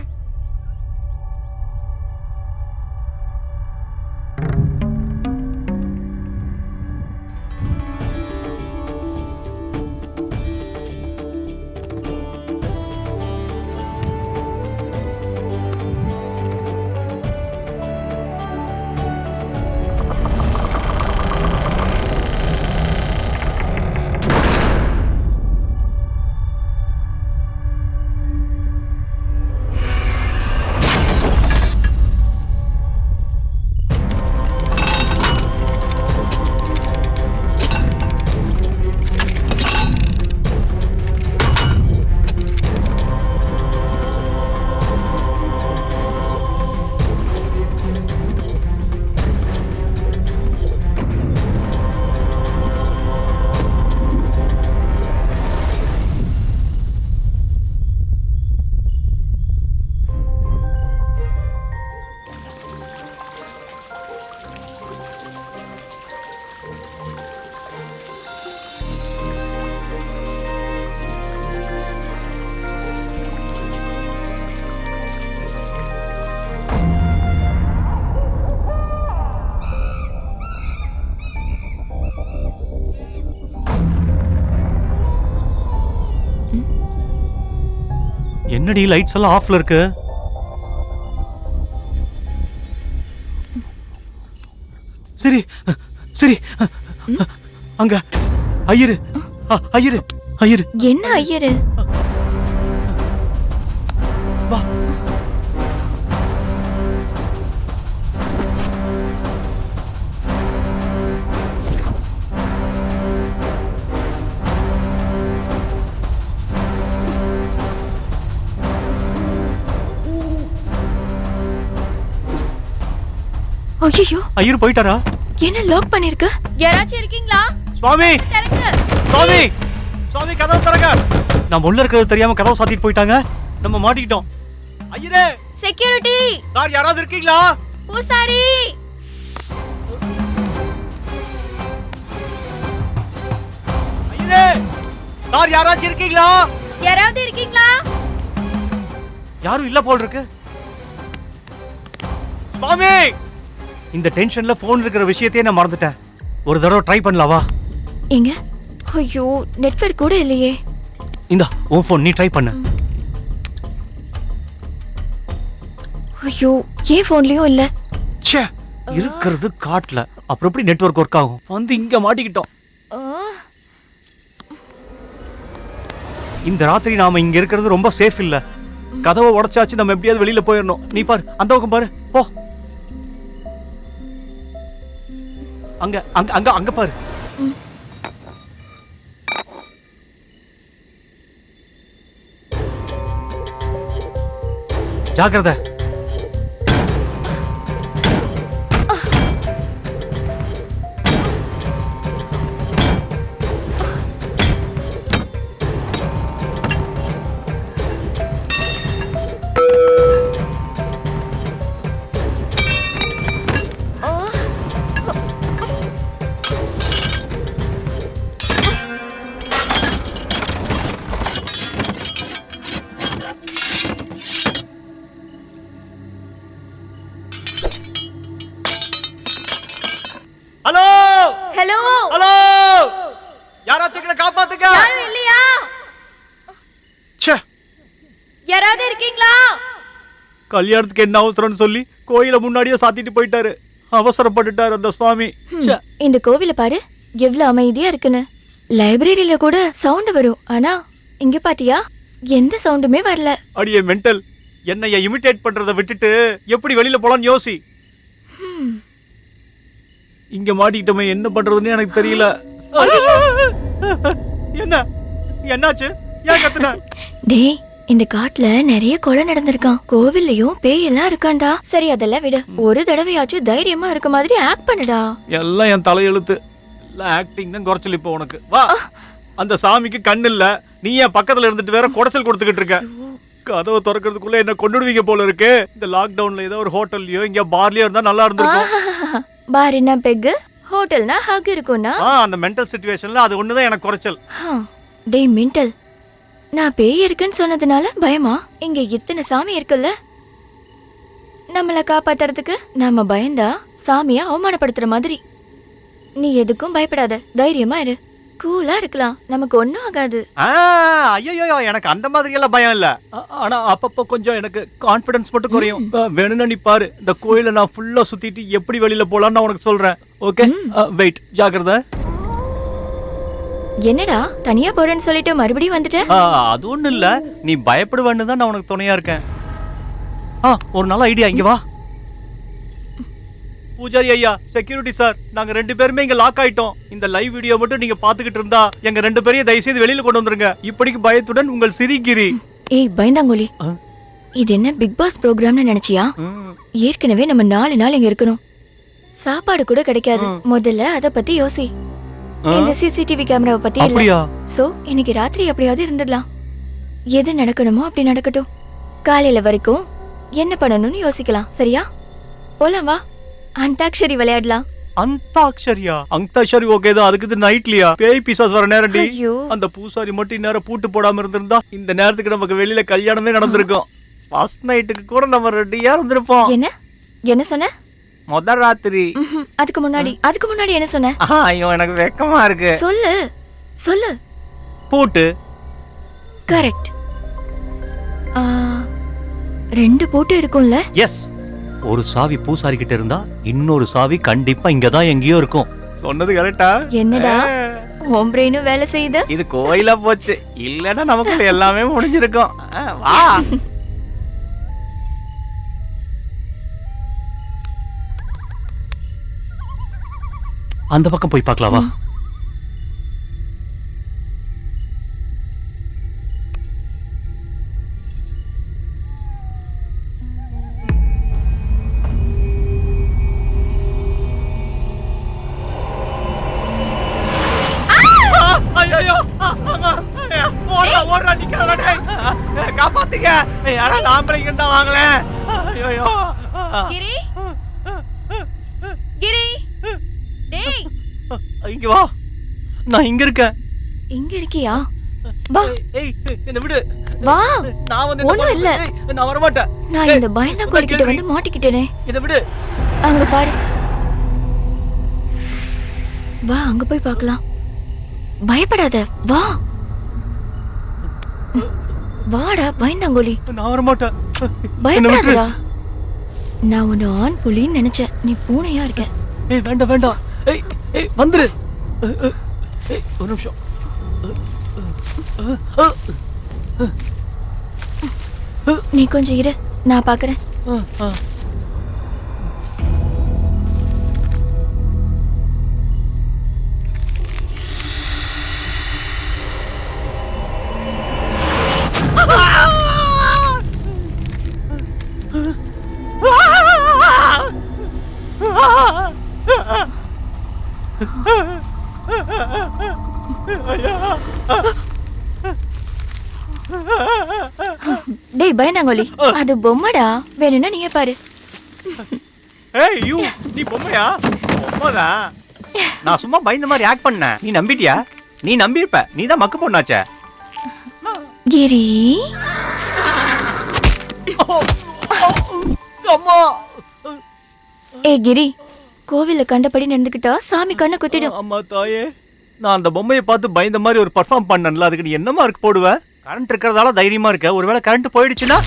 என்னடி லைட்ஸ் எல்லாம் ஆஃப்ல இருக்கு? சரி சரி, அங்க ஐயரு ஐயரு ஐயரு. என்ன ஐயரு? வா. ஐயோ, ஐயரு போயிட்டாரா? என்ன லாக் பண்ணிருக்க? யாராச்சும் இருக்கீங்களா? சுவாமி சுவாமி சுவாமி, கதவு திறங்க. நம்ம உள்ள இருக்கிறது தெரியாம கதவு சாத்திட்டு போயிட்டாங்க. நம்ம மாட்டிக்கிட்டோம். ஐயரே, செக்யூரிட்டி சார் யாராவது இருக்கீங்களா? பூசாரி. ஐயரே, சார் யாராச்சும் இருக்கீங்களா? யாராவது இருக்கீங்களா? யாரும் இல்ல போல் இருக்கு. சுவாமி, இந்த டென்ஷன்ல போன் இருக்கிற விஷயத்தையே நான் மறந்துட்டேன். ஒரு தடவை ட்ரை பண்ணலாவா? எங்க? ஐயோ, நெட்வொர்க் கூட இல்லையே. இந்தா உன் போன், நீ ட்ரை பண்ணு. ஐயோ, ஏன் போன்லயும் இல்ல. ச்சே, இருக்கிறது காட்ல. அப்புறம் எப்படி நெட்வொர்க் ஒர்க் ஆகும்? வந்து இங்க மாட்டிக்கிட்டோம். இந்த ராத்திரி நாம இங்க இருக்கிறது ரொம்ப சேஃப் இல்ல. கதவை உடைச்சாச்சு, நம்ம எப்படியாவது வெளியில போயிடணும். நீ பாரு, அந்த பக்கம் பாரு, போ. அங்க அங்க அங்க அங்க பாரு. ஜாக்கிரதை. ஹலோ ஹலோ ஹலோ, யாராச்சும் எங்களை காப்பாத்துங்க. யாரும் இல்லையா? ச்சே, யாராவது இருக்கீங்களா? கல்யாணத்துக்கு என்ன அவசரம்னு சொல்லி கோயில முன்னாடியே சாத்திட்டு போயிட்டாரு. அவசரப்பட்டுட்டாரு அந்த சுவாமி. ச்சே. இந்த கோவில பாரு, எவ்வளவு அமைதியா இருக்குன்னு. லைப்ரரியில கூட சவுண்ட் வரும், ஆனா இங்க பாத்தியா எந்த சவுண்டுமே வரல. அடியே மென்டல், என்னைய இமிட்டேட் பண்றதை விட்டுட்டு எப்படி வெளியில போலாம்னு யோசி. இங்க மாட்டிக்கிட்டோமே, என்ன பண்றதுன்னு எனக்கு தெரியல. என்ன என்னாச்சு? ஏன் கத்துன? டேய், இந்த காட்டுல நிறைய கொலை நடந்திருக்கான். கோவில்லையும் பேய் எல்லாம் இருக்காண்டா. சரி, அதெல்லாம் விடு. ஒரு தடவையாச்சும் தைரியமா இருக்க மாதிரி ஆக்ட் பண்ணுடா. எல்லாம் என் தலையெழுத்து. எல்லாம் ஆக்டிங் தான் குறைச்சல் இப்போ உனக்கு. வா, அந்த சாமிக்கு கண்ணு இல்ல, நீ என் பக்கத்துல இருந்துட்டு வேற குடைச்சல் கொடுத்துக்கிட்டு இருக்க. கதவை திறக்கிறதுக்குள்ள என்ன கொண்டுடுவீங்க போல இருக்கு. இந்த லாக்டவுன்ல ஏதோ ஒரு ஹோட்டல்லயோ இங்க பார்லயோ இருந்தா நல்லா இருந்திருக்கும். பாருன்னா பெக், ஹோட்டல்னா ஹக் இருக்கும்னா. அந்த மென்டல் சிச்சுவேஷன்ல அது ஒண்ணுதான் எனக்கு குறைச்சல். டேய் மென்டல், நான் பேய் இருக்குன்னு சொன்னதுனால பயமா? இங்க இத்தனை சாமி இருக்குல்ல, நம்மளை காப்பாத்துறதுக்கு நாம பயந்தா சாமிய அவமானப்படுத்துற மாதிரி. நீ எதுக்கும் பயப்படாத, தைரியமா இரு. கூலா இருக்கலாம், நமக்கு ஒன்னும் ஆகாது. ஐயோ, எனக்கு அந்த மாதிரி எல்லாம் பயம் இல்ல. ஆனா அப்பப்போ கொஞ்சம் எனக்கு கான்பிடன்ஸ் மட்டும் குறையும். வேணும்னா நீ பாரு, இந்த கோயில நான் ஃபுல்லா சுத்திட்டு எப்படி வெளியில போலாம்னு நான் உனக்கு சொல்றேன். ஓகே, வெயிட், ஜாக்கிரதை. என்னடா தனியா போறேன்னு சொல்லிட்டு மறுபடியும் வந்துட்ட? அது ஒண்ணும் இல்ல, நீ பயப்படுவேன்னு தான் நான் உனக்கு துணையா இருக்கேன். ஒரு நல்ல ஐடியா, இங்க வா. பூஜாரி ஐயா, செக்யூரிட்டி சார், நாங்க 2 பேருமே இங்க லாக் ஆயிட்டோம். இந்த லைவ் வீடியோ மட்டும் நீங்க பாத்துக்கிட்டு இருந்தா எங்க 2 பேரையும் தயவு செய்து வெளியில கொண்டு வந்துருங்க. இப்படிக்கு பயத்துடன் உங்கள் சிரிகிரி. ஏய் பயந்தாங்கோலி, இது என்ன பிக் பாஸ் ப்ரோக்ராம்னு நினைச்சியா? ஏற்கனவே நம்ம 4 நாள் இங்க இருக்கணும், சாப்பாடு கூட கிடைக்காது. முதல்ல அத பத்தி யோசி. இந்த சிசிடிவி கேமராவை பத்தி இல்ல. சோ இன்னைக்கு ராத்திரி எப்படியாவது இருந்துடலாம். எது நடக்கணுமோ அப்படி நடக்கட்டும். காலையில வரைக்கும் என்ன பண்ணணும்னு யோசிக்கலாம். சரியா? போலாம் வா, அந்தாக்ஷரி விளையாடலாம். அந்தாக்ஷரியா? அந்தாக்ஷரி ஓகே தான், அதுக்கு நைட்லியா? பேய் பிசாஸ் வர நேரடி. அந்த பூசாரி மட்டும் இந்நேரம் பூட்டு போடாம இருந்திருந்தா இந்த நேரத்துக்கு நமக்கு வெளியில கல்யாணமே நடந்திருக்கும். ஃபர்ஸ்ட் நைட்டுக்கு கூட நம்ம ரெடியா இருந்திருப்போம். என்ன சொன்ன? முதல் ராத்திரி. அதுக்கு முன்னாடி என்ன சொன்ன? ஐயோ, எனக்கு வெக்கமா இருக்கு. சொல்லு. பூட்டு. கரெக்ட். ஆ, 2 பூட்டு இருக்கும்ல? எஸ், ஒரு சாவி பூசாரி கிட்ட இருந்தா இன்னொரு சாவி கண்டிப்பா இங்கதான் எங்கேயோ இருக்கும். சொன்னது கரெக்டா? என்னடா உன் பிரெயினும் வேலை செய்யுது? இது கோயிலா போச்சு, இல்லன்னா நமக்கு எல்லாமே முடிஞ்சிருக்கும். வா. அந்த பக்கம் போய் பார்க்கலாம் வா. ஐயோ, ஓடுறா நிக்கிறவனே, காப்பாத்துங்க, யாராவது ஆம்பளைங்க தான் வாங்கல. ஐயோ கிரி, கிரி, டேய் இங்க வா, நான் இங்க இருக்கேன். இங்க இருக்கியா? வா. ஏய் என்ன விடு. வா. நான் வந்து ஒண்ணும் இல்ல. நான் வர மாட்டேன். நான் இந்த பயந்தா கோழிக்கிட்ட வந்து மாட்டிக்கிட்டேனே. என்ன விடு. அங்க பாரு. வா, அங்க போய் பார்க்கலாம். பயப்படாத, வா. வாடா பயந்தாங்கோலி. நான் வர மாட்டேன். பயப்படாதடா. நான் உன்னை ஆண் புலின்னு நினைச்சேன், நீ பூனையா இருக்க. ஏய் வேண்டாம் வேண்டாம். ஏய் ஏய் வந்துரு. ஏய் ஒரு நிமிஷம். நீ கொஞ்சம் இரு, நான் பாக்குறேன். டேய் பயந்தாங்கோலி, அது பொம்மைடா, வேணும்னா நீயே பாரு. ஏய் யூ, நீ பொம்மையா? பொம்மைடா. நான் சும்மா பயந்த மாதிரி ஆக்ட் பண்ணேன், நீ நம்பிட்டியா? நீ நம்பியிருப்ப, நீ தான் மக்கு பொண்ணாச்சே. கிரி, அம்மா. ஏ கிரி, கோவில்ல கண்டபடி நடந்துக்கிட்டா சாமி கண்ணை குத்திடும். அம்மா தாயே, நான் அந்த பொம்மையை பார்த்து பயந்த மாதிரி ஒரு பர்ஃபார்ம் பண்ணல, அதுக்கு நீ என்ன மார்க் போடுவ? கரண்ட் இருக்கிறதால தைரியமா இருக்க, ஒருவேளை கரண்ட் போயிடுச்சுன்னா?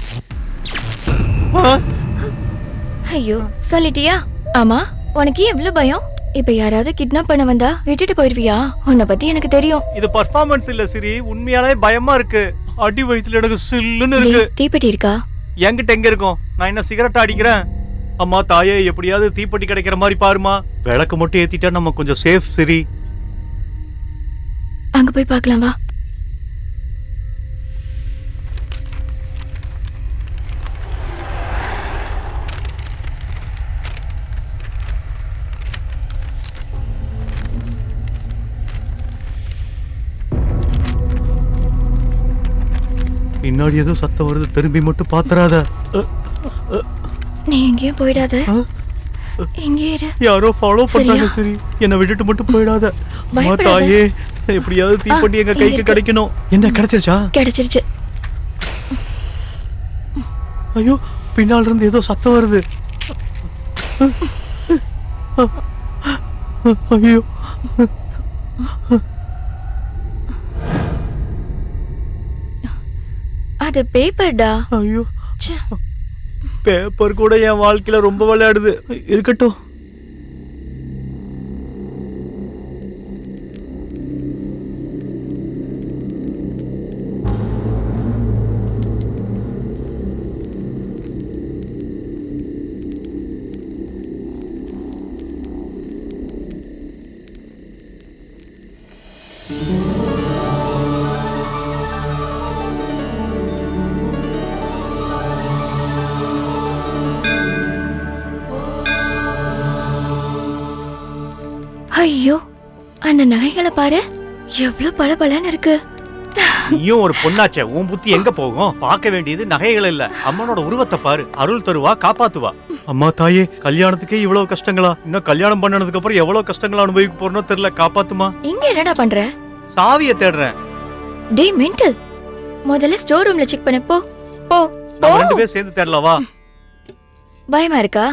ஐயோ சொல்லிட்டியா? ஆமா, உனக்கு எவ்வளவு பயம்? இப்ப யாராவது கிட்னாப் பண்ண வந்தா விட்டுட்டு போயிருவியா? உன்னை பத்தி எனக்கு தெரியும். இது பர்ஃபார்மன்ஸ் இல்ல சிரி, உண்மையாலே பயமா இருக்கு. அடி வயித்துல எனக்கு சில்லுன்னு இருக்கு. தீப்பெட்டி இருக்கா? என்கிட்ட எங்க இருக்கும்? நான் என்ன சிகரெட் அடிக்கிறேன்? அம்மா தாயே, எப்படியாவது தீப்பெட்டி கிடைக்கிற மாதிரி பாருமா. விளக்கு மட்டும் ஏத்திட்டா நம்ம கொஞ்சம் சேஃப் சிரி. அங்க போய் பார்க்கலாம் வா. பின்னாடி ஏதோ சத்தம் வருது, திரும்பி மட்டும் பாத்துறாத. நீ எங்கேயும் போயிடாத, இங்கே இரு. யாரோ ஃபாலோ பண்றாங்க சரி, என்ன விட்டுட்டு மட்டும் போயிடாத. அம்மா தாயே, எப்படியாவது தீப்பெட்டி எங்க கைக்கு கிடைக்கணும். என்ன கிடைச்சிருச்சா? கிடைச்சிருச்சு. ஐயோ, பின்னால இருந்து ஏதோ சத்தம் வருது. ஐயோ, அது பேப்பர்டா. ஐயோ, பேப்பர் கூட என் வாழ்க்கையில ரொம்ப விளையாடுது. இருக்கட்டும். ஐயோ, அந்த நகைகளை பாரு, எவ்வளவு பளபளன்னு இருக்கு. நீயும் ஒரு பொண்ணாச்சே, உன் புத்தி எங்க போகும்? பார்க்க வேண்டியது நகைகள் இல்ல, அம்மனோட உருவத்தை பாரு. அருள் தருவா, காப்பாத்துவா. அம்மா தாயே, கல்யாணத்துக்கே இவ்வளவு கஷ்டங்களா? இன்னும் கல்யாணம் பண்ணனதுக்கு அப்புறம் எவ்வளவு கஷ்டங்களா அனுபவிக்க போறனோ தெரியல. காப்பாத்துமா. இங்க என்னடா பண்ற? சாவியை தேடுறேன். டேய் மெண்டல், முதல்ல ஸ்டோர் ரூம்ல செக் பண்ண போ. போ நம்ம ரெண்டு பேரும் சேர்ந்து தேடலவா? பயமா இருக்கா?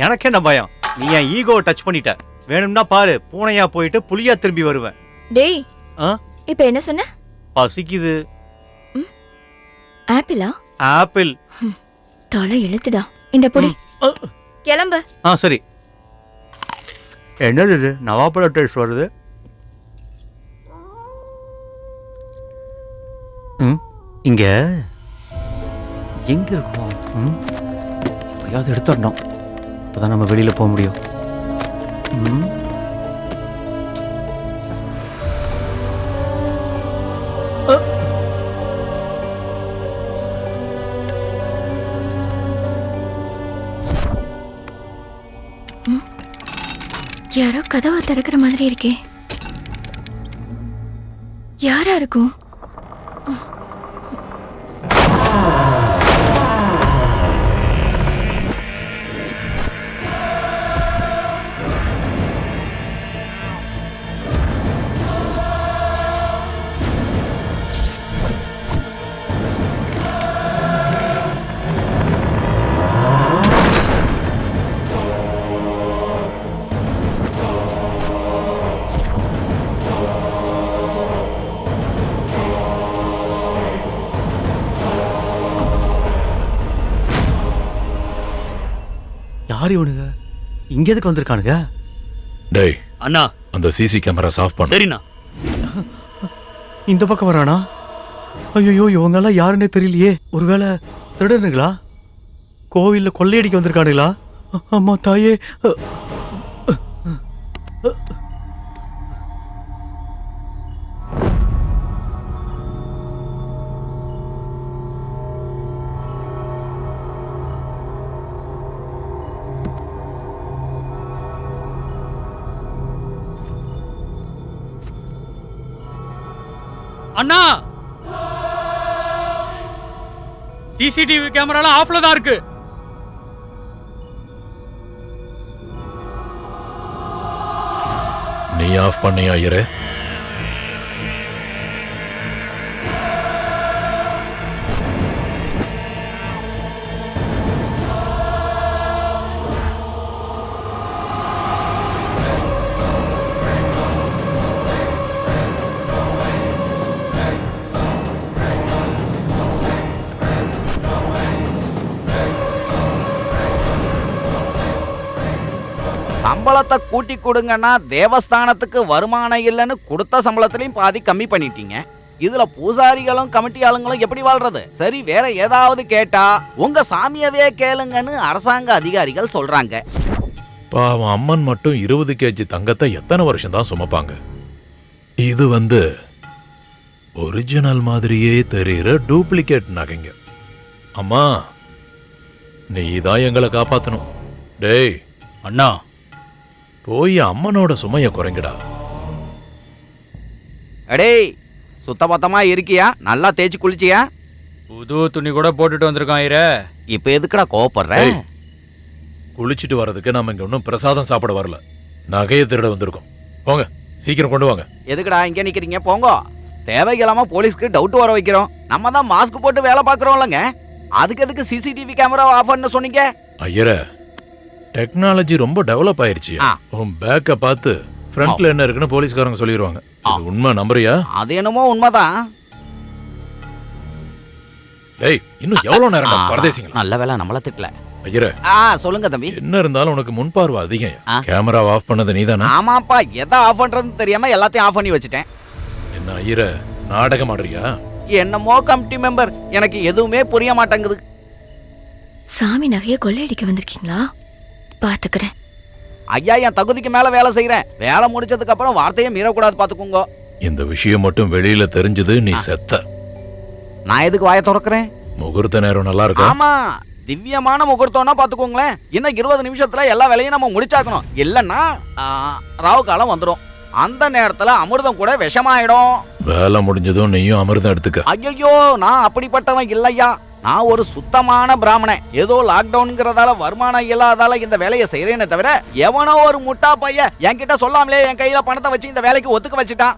எனக்கு என்ன பயம்? நீ என் ஈகோ டச் பண்ணிட்ட. வேணும்னா பாரு, பூனையா போயிட்டு புலியா திரும்பி வருவேன். டேய், இப்ப என்ன சொன்ன? பசிக்குது. ஆப்பிளா? ஆப்பிள். தலை இழுத்துடா. இந்த பொடி கிளம்பு. சரி. என்னது இது நவாப்பழ டேஸ்ட் வருது? இங்க எங்க இருக்கும்? எப்படியாவது எடுத்துடணும், அப்பதான் நம்ம வெளியில போக முடியும். யாரோ கதவை திறக்கிற மாதிரி இருக்கே. யாரா இருக்கும்? யார் இவனுங்க? இங்க எதுக்கு வந்திருக்கானுங்க? டேய் அண்ணா, அந்த சிசி கேமராஸ் ஆஃப் பண்ணு. சரிண்ணா. இந்த பக்கம் வரானா? ஐயோ, இவங்க எல்லாம் யாருன்னே தெரியலையே. ஒருவேளை திருடனுங்களா? கோவில்ல கொள்ளையடிக்க வந்திருக்கானுங்களா? அம்மா தாயே. அண்ணா, சிசிடிவி கேமரால ஆஃப்ல தான் இருக்கு. நீ ஆஃப் பண்ணியா ஐயரே? சம்பளத்தை கூட்டி கொடுங்கன்னா தேவஸ்தானத்துக்கு வருமானம் இல்லைன்னு கொடுத்த சம்பளத்திலையும் பாதி கம்மி பண்ணிட்டீங்க. இதுல பூசாரிகளும் கமிட்டி ஆளுங்களும் எப்படி வாழ்றது? சரி, வேற ஏதாவது கேட்டா உங்க சாமியவே கேளுங்கன்னு அரசாங்க அதிகாரிகள் சொல்றாங்க. பாவம், அம்மன் மட்டும் 20 கேஜி தங்கத்தை எத்தனை வருஷம் தான் சுமப்பாங்க? இது ஒரிஜினல் மாதிரியே தெரியுற டூப்ளிகேட் நகைங்க. அம்மா, நீ தான் எங்களை காப்பாத்தணும். டேய் அண்ணா, போய் அம்மனோட சுமைய குறைங்கடா. அடேய், சுத்தபத்தமா இருக்கியா? நல்லா தேய்ச்சி குளிச்சியா? புது துணி கூட போட்டுட்டு வந்திருக்கான் ஐயரே. இப்ப எதுக்குடா கோவப்படுற? குளிச்சுட்டு வர்றதுக்கு நாம இங்க ஒன்றும் பிரசாதம் சாப்பிட வரல, நகையை திருட வந்திருக்கோம். போங்க, சீக்கிரம் கொண்டு வாங்க. எதுக்குடா இங்க நிக்கிறீங்க? போங்க. தேவையில்லாம போலீஸ்க்கு டவுட் வர வைக்கிறோம். நம்ம தான் மாஸ்க் போட்டு வேலை பார்க்கறோம்லங்க. அதுக்கு எதுக்கு சிசிடிவி கேமரா ஆஃப் பண்ண சொன்னீங்க? ஐயரே, டெக்னாலஜி ரொம்ப டெவலப் ஆயிருச்சு. உன் பேக்க பார்த்து ஃப்ரண்ட்ல என்ன இருக்குன்னு போலீஸ்காரங்க சொல்லிடுவாங்க. இது உண்மை, நம்புறியா? அது என்னமோ உண்மைதான். டேய், இன்னும் எவ்வளவு நேரம் பரதேசிங்களா? நல்ல வேலை நம்மள திட்டல. ஐயரே, சொல்லுங்க தம்பி. என்ன இருந்தாலும் உனக்கு முன்பார்வை அதிகம். கேமரா ஆஃப் பண்ணது நீதானே? ஆமாப்பா, எதை ஆஃப் பண்றதுன்னு தெரியாம எல்லாத்தையும் ஆஃப் பண்ணி வச்சுட்டேன். என்ன ஐயரே, நாடகம் ஆடுறியா? என்னமோ கமிட்டி மெம்பர், எனக்கு எதுவுமே புரிய மாட்டேங்குது. சாமி நகையை கொள்ளையடிக்க வந்திருக்கீங்களா? பாத்துக்கிறேன். ஐயா, என் தகுதிக்கு மேல வேலை செய்யறேன். வேலை முடிச்சதுக்கு அப்புறம் வார்த்தையை மீறக்கூடாது, பாத்துக்கோங்க. இந்த விஷயம் மட்டும் வெளியில தெரிஞ்சது நீ செத்த. நான் எதுக்கு வாயை திறக்கிறேன்? முகூர்த்த நேரம் நல்லா இருக்கு. ஆமா, திவ்யமான முகூர்த்தம்னா பாத்துக்கோங்களேன். இன்னும் 20 நிமிஷத்துல எல்லா வேலையும் நம்ம முடிச்சாக்கணும். இல்லன்னா ராவு காலம் வந்துடும். அந்த நேரத்துல அமிர்தம் கூட விஷமாயிடும். வேலை முடிஞ்சதும் நீயும் அமிர்தம் எடுத்துக்க. ஐயோ, நான் அப்படிப்பட்டவன் இல்லையா. நான் ஒரு சுத்தமான பிராமணன். ஏதோ லாக்டவுன்ங்கிறதால வருமானம் இல்லாதால இந்த வேலையை செய்யறேனே தவிர, எவனோ ஒரு முட்டா பையன் என்கிட்ட சொல்லாமலே என் கையில பணத்தை வச்சு இந்த வேலைக்கு ஒத்துக்க வச்சுட்டான்.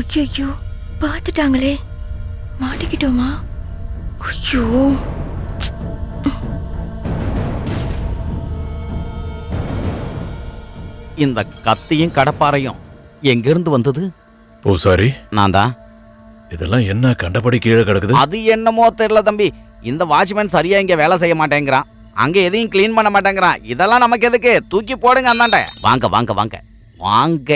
ஐயோ பார்த்துட்டாங்களே, மாட்டிக்கிட்டோமா? ஐயோ இந்த கத்தியும் கடப்பாறையும் எங்கிருந்து வந்தது? பூசாரி, நான் தான். இதெல்லாம் என்ன கண்டபடி கீழே கிடக்குது? அது என்னமோ தெரியல தம்பி. இந்த வாட்ச்மேன் சரியா இங்க வேலை செய்ய மாட்டேங்கிறான், அங்க எதையும் க்ளீன் பண்ண மாட்டேங்கிறான். இதெல்லாம் நமக்கு எதுக்கு? தூக்கி போடுங்க அந்தாண்ட. வாங்க வாங்க வாங்க வாங்க.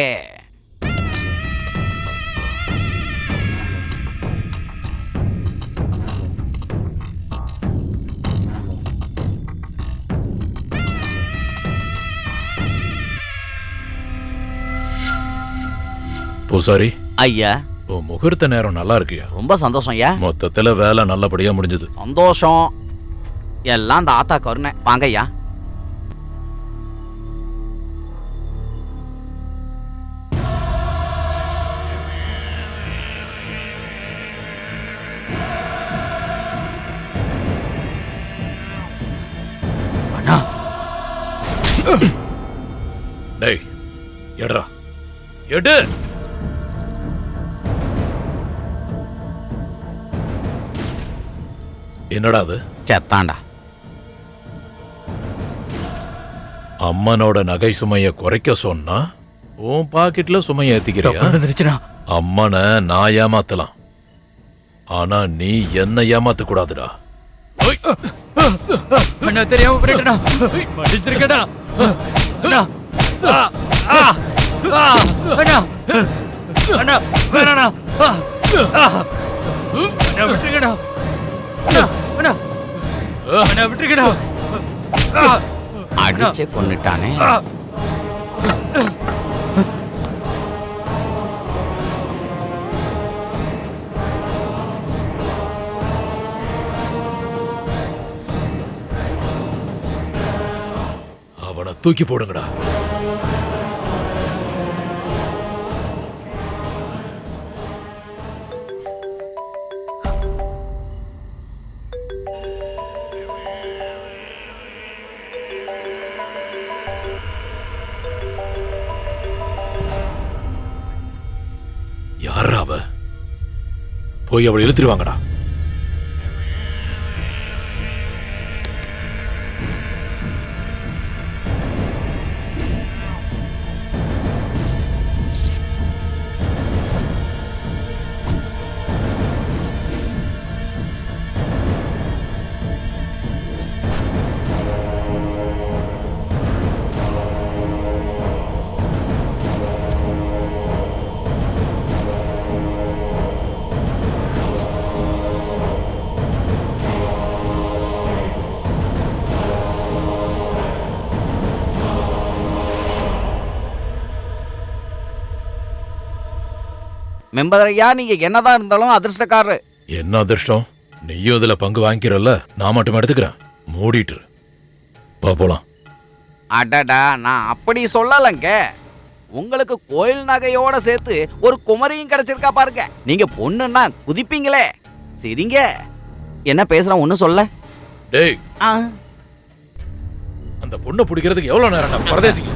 பூசாரி ஐயா, உன் முகூர்த்த நேரம் நல்லா இருக்கியா? ரொம்ப சந்தோஷம் ஐயா. மொத்தத்துல வேலை நல்லபடியா முடிஞ்சது. சந்தோஷம். எல்லாம் அந்த ஆத்தா கருணை. வாங்க ஐயா. அண்ணா, டேய் எட்ரா, எடு. என்னடா அது? செத்தாண்டா. அம்மனோட நகை சுமைய குறைக்க சொன்னா உன் பாக்கெட்ல சுமைய ஏத்திக்கிறியா? அம்மனை நான் ஏமாத்தலாம், ஆனா நீ என்ன ஏமாத்த கூடாதுடா. அண்ணா தெரியாம பண்ணிட்டேனா, மன்னிச்சிருக்கடா அண்ணா. அண்ணா அண்ணா வேணாண்ணா, அண்ணா விட்டுருக்கடா, அண்ணா அண்ணா விட்டுருக்கடா. அடிச்சே கொன்னுட்டானே. அவனை தூக்கி போடுங்கடா. யாரா அவ? போய் அவளை இழுத்துருவாங்கடா. மெம்பர் ஐயா, நீங்க என்னதான் இருந்தாலும் அதிர்ஷ்டக்காரரு. என்ன அதிர்ஷ்டம்? நீயும் இதுல பங்கு வாங்கிக்கிறல்ல, நான் மட்டும் எடுத்துக்கிறேன். மூடிட்டு போலாம். அடடா, நான் அப்படி சொல்லலங்க. உங்களுக்கு கோயில் நகையோட சேர்த்து ஒரு குமரியும் கிடைச்சிருக்கா பாருங்க. நீங்க பொண்ணுன்னா குதிப்பீங்களே. சரிங்க, என்ன பேசுறேன் ஒன்னும் சொல்ல. டேய், அந்த பொண்ணை பிடிக்கிறதுக்கு எவ்வளவு நேரம் பரதேசிங்க?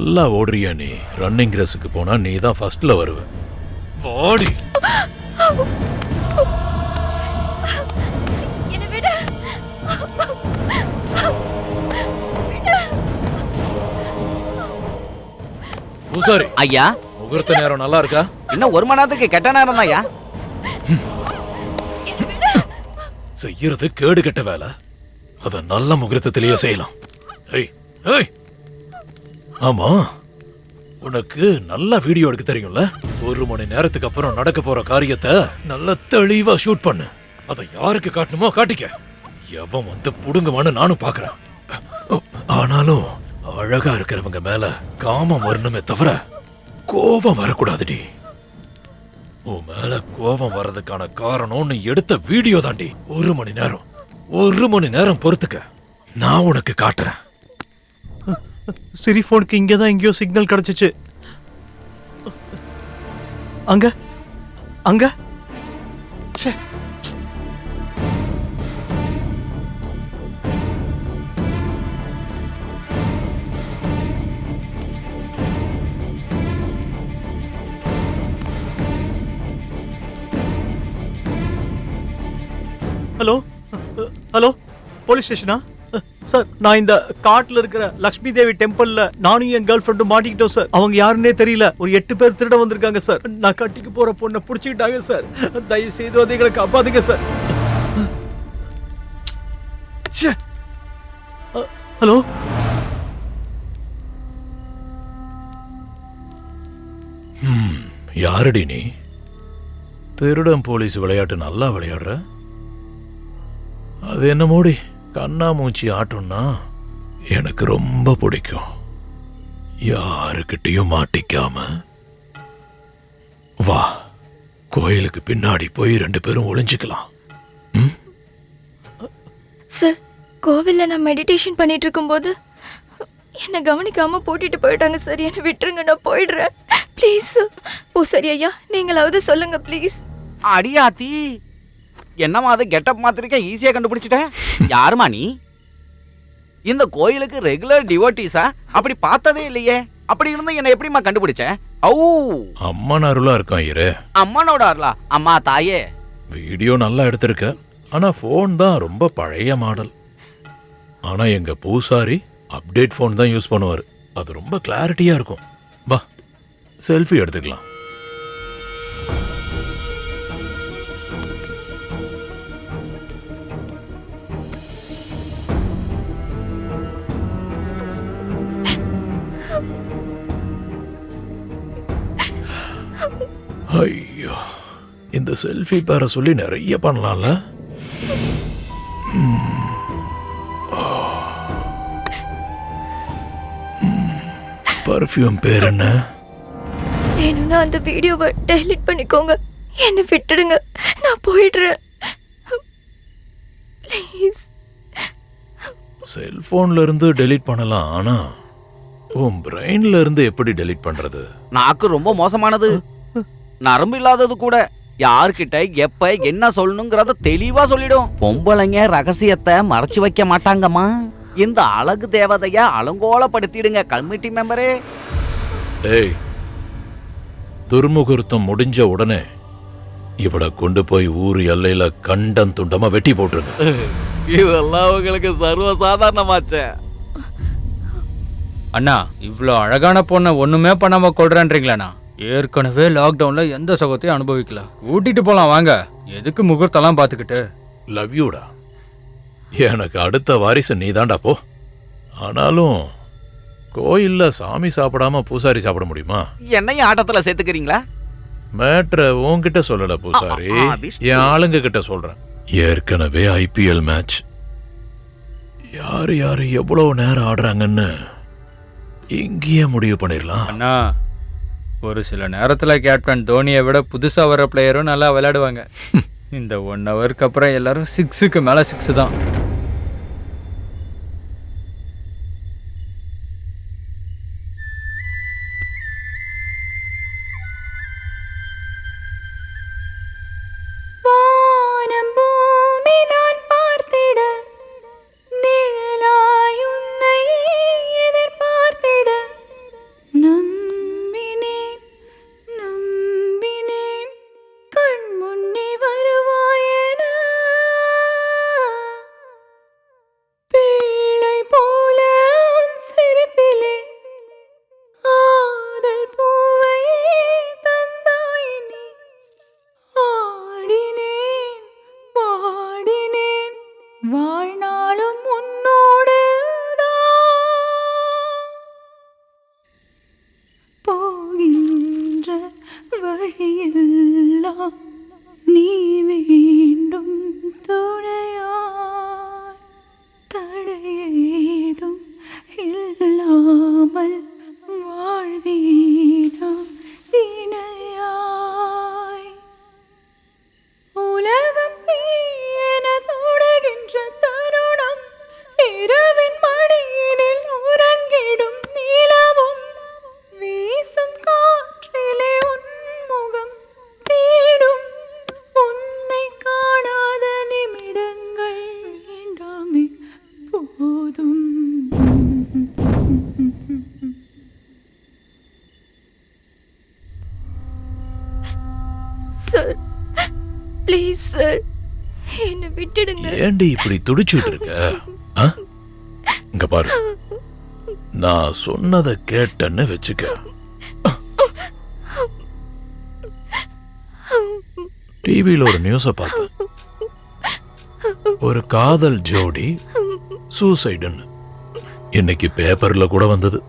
நல்லா ஓடுறியா நீ? ரன்னிங் ரேஸுக்கு போனா நீ தான் ஃபர்ஸ்ட்ல வருவ. வாடி. என்ன விடு. பூசாரி ஐயா, முகூர்த்த நேரம் நல்லா இருக்கா? இன்னும் 1 மணி நேரத்துக்கு கெட்ட நேரம் தான் ஐயா. செய்யறது கேடு கெட்ட வேலை, அத நல்ல முகூர்த்தத்திலேயே செய்யலாம். ஏய் ஏய், ஆமா, உனக்கு நல்லா வீடியோ எடுக்க தெரியும்ல? 1 மணி நேரத்துக்கு அப்புறம் நடக்க போற காரியத்தை நல்ல தெளிவா ஷூட் பண்ணு. அதை யாருக்கு காட்டணுமோ காட்டிக்க. எவன் வந்து புடுங்குவான்னு நானும் பாக்குறேன். ஆனாலும் அழகா இருக்கிறவங்க மேல காமம் வரணுமே தவிர கோபம் வரக்கூடாதுடி. உன் மேல கோபம் வர்றதுக்கான காரணம் நீ எடுத்த வீடியோ தாண்டி. 1 மணி நேரம் பொறுத்துக்க, நான் உனக்கு காட்டுறேன். சிரி போனுக்கு இங்கதான் எங்கேயோ சிக்னல் கிடைச்சிச்சு. அங்க அங்க ஹலோ ஹலோ, போலீஸ் ஸ்டேஷனா? சார், நான் இந்த காட்டுல இருக்கிற லக்ஷ்மி தேவி டெம்பிள்ல நானும் என் கேர்ள் ஃப்ரெண்டும் மாட்டிக்கிட்டோம் சார். அவங்க யாருன்னே தெரியல. ஒரு 8 பேர் திருட வந்திருக்காங்க சார். நான் கட்டிக்கு போற பொண்ணை புடிச்சுக்கிட்டாங்க சார். தயவு செய்து வந்து எங்களை காப்பாத்துங்க சார். ஹலோ, யாரடி நீ? திருடம் போலீஸ் விளையாட்டு நல்லா விளையாடுற. அது என்ன மோடி கண்ணா மூச்சி ஆட்டம்னா எனக்கு ரொம்ப பிடிக்கும். யாருக்கிட்டையும் மாட்டிக்காம வா, கோயிலுக்கு பின்னாடி போய் 2 பேரும் ஒளிஞ்சுக்கலாம். சார், கோவில்ல நான் மெடிடேஷன் பண்ணிட்டு இருக்கும்போது என்ன கவனிக்காம போட்டிட்டு போயிட்டாங்க சார். என்னை விட்டுருங்க, நான் போயிடுறேன் ப்ளீஸ். பூசாரி ஐயா, நீங்களாவது சொல்லுங்க ப்ளீஸ். அடியாத்தி, என்னமா அது கெட்டப் மாத்திரிக்க ஈஸியா கண்டுபிடிச்சிட்டேன். யாருமா நீ? இந்த கோயிலுக்கு ரெகுலர் டிவோட்டிஸா? அப்படி பார்த்ததே இல்லையே. அப்படி இருந்து என்ன எப்படிமா கண்டுபிடிச்ச? அம்மன் அருளா இருக்கான் இரு. அம்மனோட அருளா? அம்மா தாயே, வீடியோ நல்லா எடுத்திருக்க, ஆனா போன் தான் ரொம்ப பழைய மாடல். ஆனா எங்க பூசாரி அப்டேட் போன் தான் யூஸ் பண்ணுவாரு. அது ரொம்ப கிளாரிட்டியா இருக்கும். வா, செல்ஃபி எடுத்துக்கலாம். ஐயோ, இந்த செல்ஃபி பேர சொல்லி நிறைய பண்ணலாம்ல. பர்ஃப்யூம் பேர் என்ன? வேணும்னா அந்த வீடியோவை டெலிட் பண்ணிக்கோங்க. என்னை விட்டுடுங்க, நான் போயிடுறேன் ப்ளீஸ். செல்போன்ல இருந்து டெலீட் பண்ணலாம், ஆனா உன் பிரெயின்ல இருந்து எப்படி டெலீட் பண்றது? நாக்கு ரொம்ப மோசமானது. நரம்பு இல்லாதது கூட. யார்கிட்ட எப்ப என்ன சொல்லணுங்கிறத தெளிவா சொல்லிடும். பொம்பளைங்க ரகசியத்தை மறைச்சு வைக்க மாட்டாங்கம்மா. இந்த அழகு தேவதைய அலங்கோலப்படுத்திடுங்க கமிட்டி மெம்பரே. டேய், துர்முகூர்த்தம் முடிஞ்ச உடனே இவளை கொண்டு போய் ஊர் எல்லையில கண்டம் துண்டமா வெட்டி போட்டுருங்க. இதெல்லாம் உங்களுக்கு சர்வ சாதாரணமாச்சே. அண்ணா, இவ்வளோ அழகான பொண்ணை ஒண்ணுமே பண்ணாம கொள்றேன்றீங்களாண்ணா? ஏற்கனவே லாக்டவுன்ல எந்த சுகத்தையும் அனுபவிக்கல. கூட்டிட்டு போலாம் வாங்க. எதுக்கு முகூர்த்தம்லாம் பார்த்துக்கிட்டு? லவ் யூடா. எனக்கு அடுத்த வாரிசு நீ தாண்டா போ. ஆனாலும் கோயில்ல சாமி சாப்பிடாம பூசாரி சாப்பிட முடியுமா? என்னையும் ஆட்டத்துல சேர்த்துக்கிறீங்களா? மேட்ரை உன்கிட்ட சொல்லல பூசாரி, என் ஆளுங்க கிட்ட சொல்றேன். ஏற்கனவே IPL மேட்ச். யாரு யாரு எவ்வளவு நேரம் ஆடுறாங்கன்னு இங்கேயே முடிவு பண்ணிடலாம். அண்ணா, ஒரு சில நேரத்துல கேப்டன் தோனியை விட புதுசா வர பிளேயரும் நல்லா விளையாடுவாங்க. இந்த 1 ஹவருக்கு அப்புறம் எல்லாரும் 6க்கு மேல 6 தான். வானம் பூமி நான் பார்த்திட, நிழலாய் உன்னை எதிர்பார்த்திட, சார் ப்ளீஸ் சார் என்ன விட்டுடுங்க. ஏண்டி இப்படி துடிச்சுட்டு இருக்க? ஆ? இங்க பாரு, நான் சொன்னதை கேட்டேன்னு வச்சுக்க. டிவியில ஒரு நியூஸ பார்த்தேன். ஒரு காதல் ஜோடி சூசைடுன்னு இன்னைக்கு பேப்பர்ல கூட வந்தது.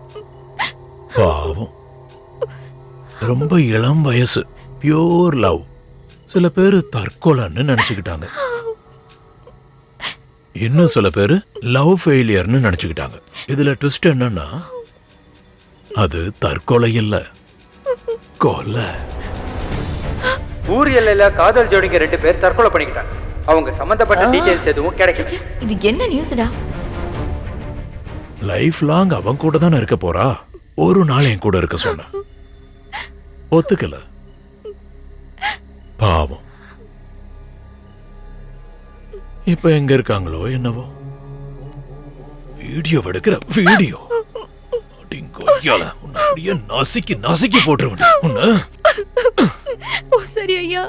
பாவம், ரொம்ப இளம் வயசு, பியூர் லவ். சில பேரு தற்கொலைன்னு நினைச்சுக்கிட்டாங்க, இன்னும் சில பேரு லவ் ஃபெயிலியர்னு நினைச்சுக்கிட்டாங்க. இதுல ட்விஸ்ட் என்னன்னா, அது தற்கொலை இல்ல, கொலை. ஊர் எல்லையில காதல் ஜோடிங்க 2 பேர் தற்கொலை பண்ணிக்கிட்டாங்க. அவங்க சம்பந்தப்பட்ட டீடைல்ஸ் எதுவும் கிடைக்கல. இது என்ன நியூஸ்டா? லைஃப் லாங் அவன் கூட தானே இருக்க போறா, ஒரு நாள் என் கூட இருக்க சொன்ன, ஒத்துக்கல. பாவம், இப்ப எங்க இருக்காங்களோ என்னவோ. வீடியோ எடுக்கிற வீடியோ நசுக்கி நசுக்கி போட்டுருவேன். சரி ஐயா.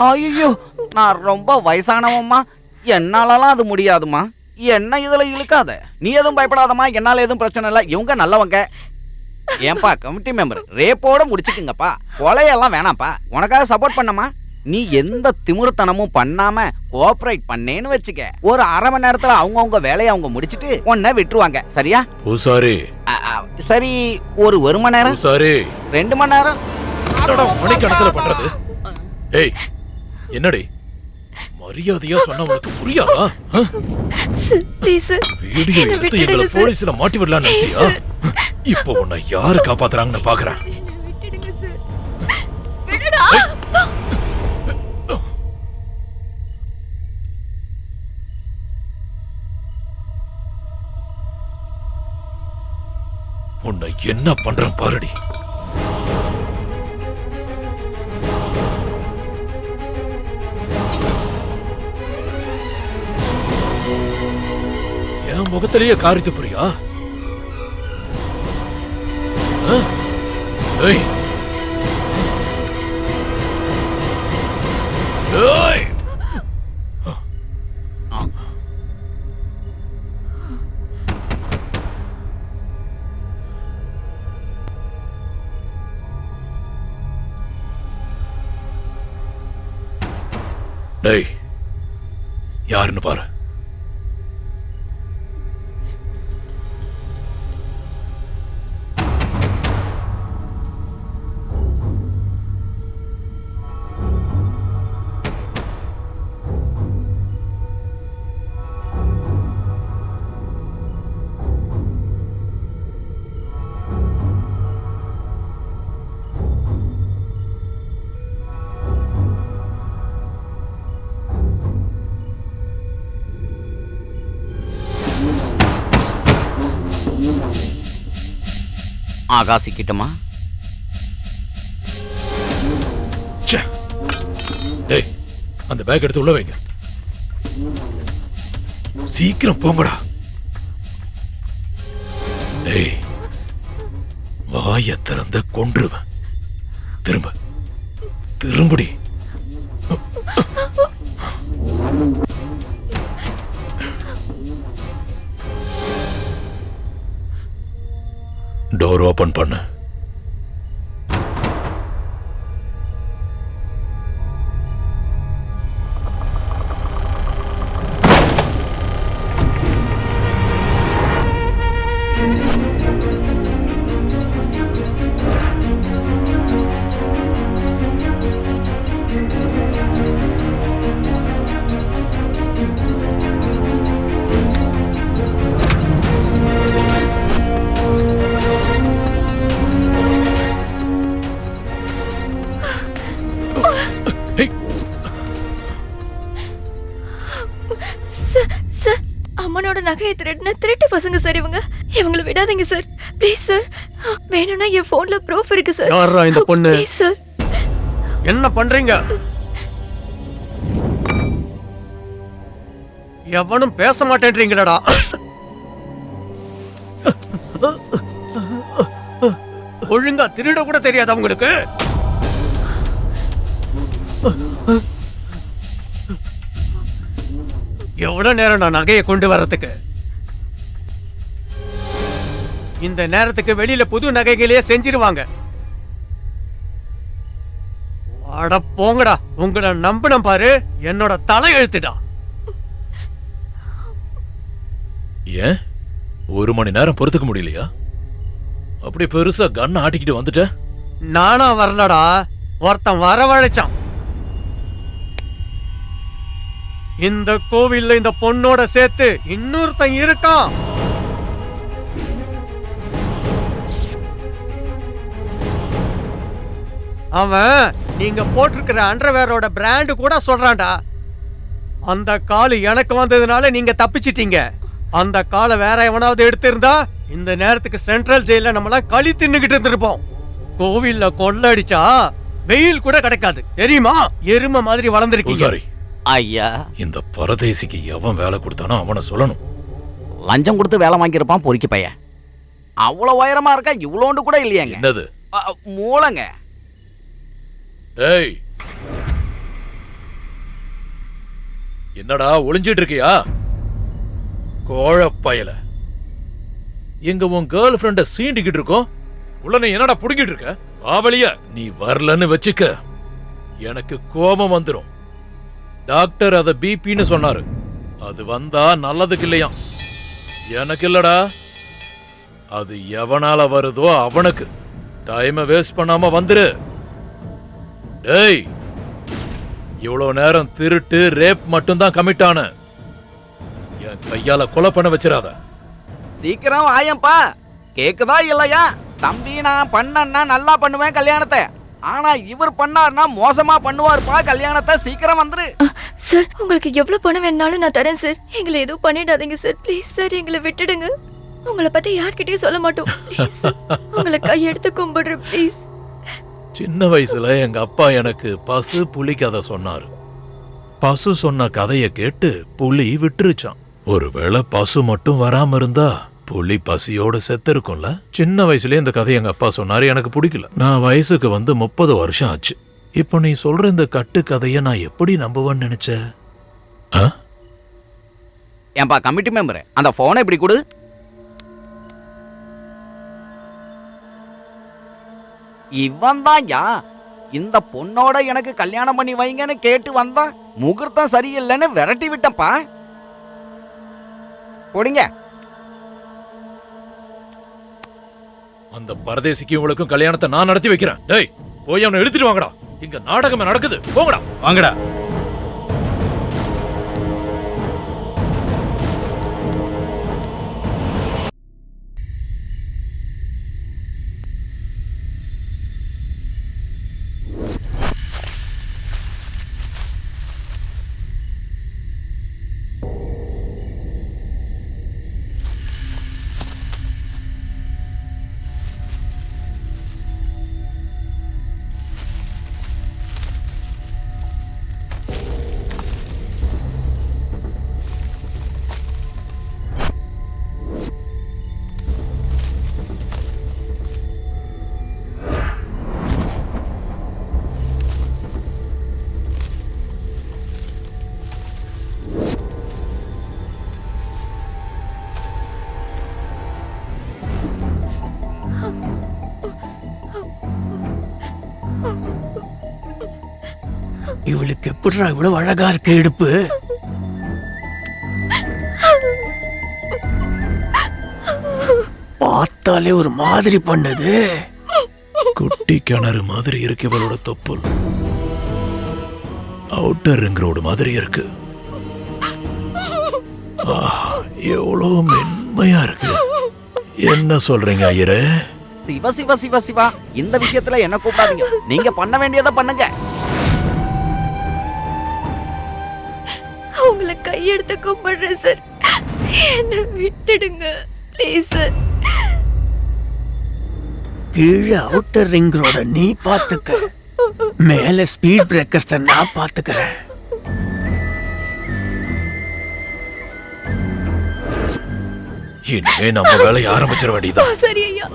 ஐயோ, நான் ரொம்ப வயசானவம்மா, என்னாலலாம் அது முடியாதுமா. என்ன இதுல இழுக்காத, நீ எதுவும் பயப்படாதம்மா, என்னால எதுவும் பிரச்சனை இல்லை, இவங்க நல்லவங்க. ஏன்பா கமிட்டி மெம்பர், ரேப்போட முடிச்சுக்குங்கப்பா, கொலையெல்லாம் வேணாம்ப்பா, உனக்காக சப்போர்ட் பண்ணமா. நீ எந்த திமிருத்தனமும் பண்ணாம கோஆபரேட் பண்ணேன்னு வச்சுக்க, ஒரு அரை மணி நேரத்துல அவங்கவுங்க வேலையை அவங்க முடிச்சிட்டு உன்னை விட்டுருவாங்க, சரியா? பூசாரி. சரி, ஒரு மணி நேரம், பூசாரி 2 மணி நேரம் மணிக்கணக்கில் பண்றது. ஏய், என்னடி மரியாதையா சொன்ன உனக்கு புரியாதா? வீடியோ எடுத்து எங்களை போலீஸ்ல மாட்டி விடலாம்னு நினைச்சியா? இப்போ உன்னை யாரு காப்பாத்துறாங்கன்னு பாக்குறேன். உன்னை என்ன பண்றேன் பாருடி. என் முகத்திலேயே காரித்து புரியா? ஏய், ஏய், டேய், யாருன்னு பாரு. ஆகாசி கிட்டமா? டேய், அந்த பேக் எடுத்து உள்ள வைங்க. சீக்கிரம் போங்கடா. டேய், வாய திறந்த கொன்றுவேன். திரும்ப திரும்படி. டோர் ஓபன் பண்ணு. அம்மனோட நகையை திருட்டு பசங்க சார் இவங்க. இவங்களை விடாதீங்க சார், ப்ளீஸ் சார். வேணும்னா என் போன்ல ப்ரூஃப் இருக்கு சார். யாரா இந்த பொண்ணு? Please sir. என்ன பண்றீங்க? எவனும் பேச மாட்டேன்றீங்களடா. ஒழுங்கா திருட கூட தெரியாது அவங்களுக்கு. எவ்வளவு நேரம் நான் நகையை கொண்டு வர்றதுக்கு? இந்த நேரத்துக்கு வெளியில புது நகைகளையே செஞ்சிருவாங்க. அட போங்கடா, உங்களை நம்பினம் பாரு, என்னோட தலை எழுத்துடா. ஏன் 1 மணி நேரம் பொறுத்துக்க முடியலையா? அப்படி பெருசா கன் ஆட்டிக்கிட்டு வந்துட்ட. நானா வரலடா, ஒருத்தன் வரவழைச்சான். இந்த கோவில்ல இந்த பொண்ணோட சேர்த்து இன்னொருத்தன் இருக்கான். அவன் நீங்க போட்டிருக்கிற அண்டர்வேரோட பிராண்டு கூட சொல்றான்டா. அந்த கால் எனக்கு வந்ததுனால நீங்க தப்பிச்சிட்டீங்க. அந்த காலை வேற எவனாவது எடுத்திருந்தா இந்த நேரத்துக்கு சென்ட்ரல் ஜெயில நம்மளாம் களி தின்னுகிட்டு இருந்திருப்போம். கோவில்ல கொள்ளடிச்சா வெயில் கூட கிடைக்காது தெரியுமா? எருமை மாதிரி வளர்ந்துருக்கீங்க. ஐயா, இந்த பரதேசிக்கு எவன் வேலை கொடுத்தானோ அவனை சொல்லணும். லஞ்சம் கொடுத்து வேலை வாங்கியிருப்பான் பொறுக்கி பையன். அவ்வளவு உயரமா இருக்கா, இவ்வளோண்டு கூட இல்லையாங்க. என்னது? மூளைங்க. ஏய், என்னடா ஒளிஞ்சிட்டு இருக்கியா? கோழப்பயல, எங்க உன் கேர்ள் ஃப்ரெண்ட சீண்டிக்கிட்டு இருக்கோம், உள்ள நீ என்னடா புடுங்கிட்டு இருக்க? ஆவலியா, நீ வரலன்னு வச்சுக்க, எனக்கு கோபம் வந்துரும். டாக்டர் அத பிபின்னு சொன்னாரு, அது வந்தா நல்லதுக்கு இல்லையா, எனக்கு இல்லடா. அது எவனால வருதோ அவனுக்கு. டைமை வேஸ்ட் பண்ணாம வந்துரு. டேய், இவ்வளவு நேரம் திருட்டு ரேப் மட்டும்தான் கமிட் ஆன, என் கையால கொலை பண்ண வச்சிராத. சீக்கிரம் ஆயம்பா. கேக்குதா இல்லையா? தம்பி, நான் பண்ணா நல்லா பண்ணுவேன் கல்யாணத்தை. ஆனா இவர் பண்ணார்னா மோசமா பண்ணுவார்ப்பா கல்யாணத்தை. சீக்கிரம் வந்துரு. சார், உங்களுக்கு எவ்வளவு பணம் வேணாலும் நான் தரேன் சார். எங்களை எதுவும் பண்ணிடாதீங்க சார், ப்ளீஸ் சார், எங்களை விட்டுடுங்க. உங்களை பத்தி யார்கிட்டயும் சொல்ல மாட்டோம். ப்ளீஸ், உங்களை கையெடுத்து கும்பிடுறேன் ப்ளீஸ். சின்ன வயசுல எங்க அப்பா எனக்கு பசு புலி கதை சொன்னாரு. பசு சொன்ன கதைய கேட்டு புலி விட்டுருச்சான். ஒருவேளை பசு மட்டும் வராம இருந்தா புலி பசியோட செத்து இருக்கும்ல. சின்ன வயசுலயே இந்த கதையை எங்க அப்பா சொன்னாரு, எனக்கு பிடிக்கல. நான் வயசுக்கு வந்து 30 வருஷம் ஆச்சு. இப்போ நீ சொல்ற இந்த கட்டு கதைய நான் எப்படி நம்புவேன்னு நினைச்ச? ஏன்பா கமிட்டி மெம்பர், அந்த போனை இப்படி கொடு. இவன் தான் யா இந்த பொண்ணோட எனக்கு கல்யாணம் பண்ணி வைங்கன்னு கேட்டு வந்தான். முகூர்த்தம் சரியில்லைன்னு விரட்டி விட்டப்பா. போடுங்க. அந்த பரதேசிக்கு இவங்களுக்கும் கல்யாணத்தை நான் நடத்தி வைக்கிறேன். டேய், போய் அவனை எடுத்துட்டு வாங்கடா. இங்க நாடகமே நடக்குது. போங்கடா. வாங்கடா. இவளுக்கு எப்படிடா இவ்வளவு அழகா இருக்கு இடுப்பு? பார்த்தாலே ஒரு மாதிரி பண்ணுது. குட்டி கிணறு மாதிரி இருக்கு இவளோட தொப்புள். அவுட்டர் ரிங் ரோடு மாதிரி இருக்கு. எவ்வளோ மென்மையா இருக்கு. என்ன சொல்றீங்க ஐயரே? சிவ சிவ சிவ சிவா, இந்த விஷயத்துல என்ன கூப்பிடாதீங்க. நீங்க பண்ண வேண்டியதை பண்ணுங்க. உங்களை கையெடுத்து கும்பிடுறேன் சார், என்ன விட்டுடுங்க ப்ளீஸ் சார். கீழே அவுட்டர் ரிங் ரோட நீ பாத்துக்க, மேல ஸ்பீட் பிரேக்கர்ஸ் நான் பாத்துக்கிறேன். இனிமே நம்ம வேலையை ஆரம்பிச்சிட வேண்டியதான். சரி ஐயா,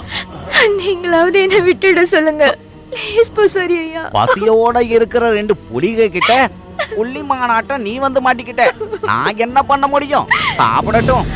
நீங்களாவது என்ன விட்டுட சொல்லுங்க. ப்ளீஸ் பூசாரி ஐயா. பசியோட இருக்கிற 2 புலிக கிட்ட புள்ளி மானாட்டம் நீ வந்து மாட்டிக்கிட்ட. நான் என்ன பண்ண முடியும்? சாப்பிடட்டும்.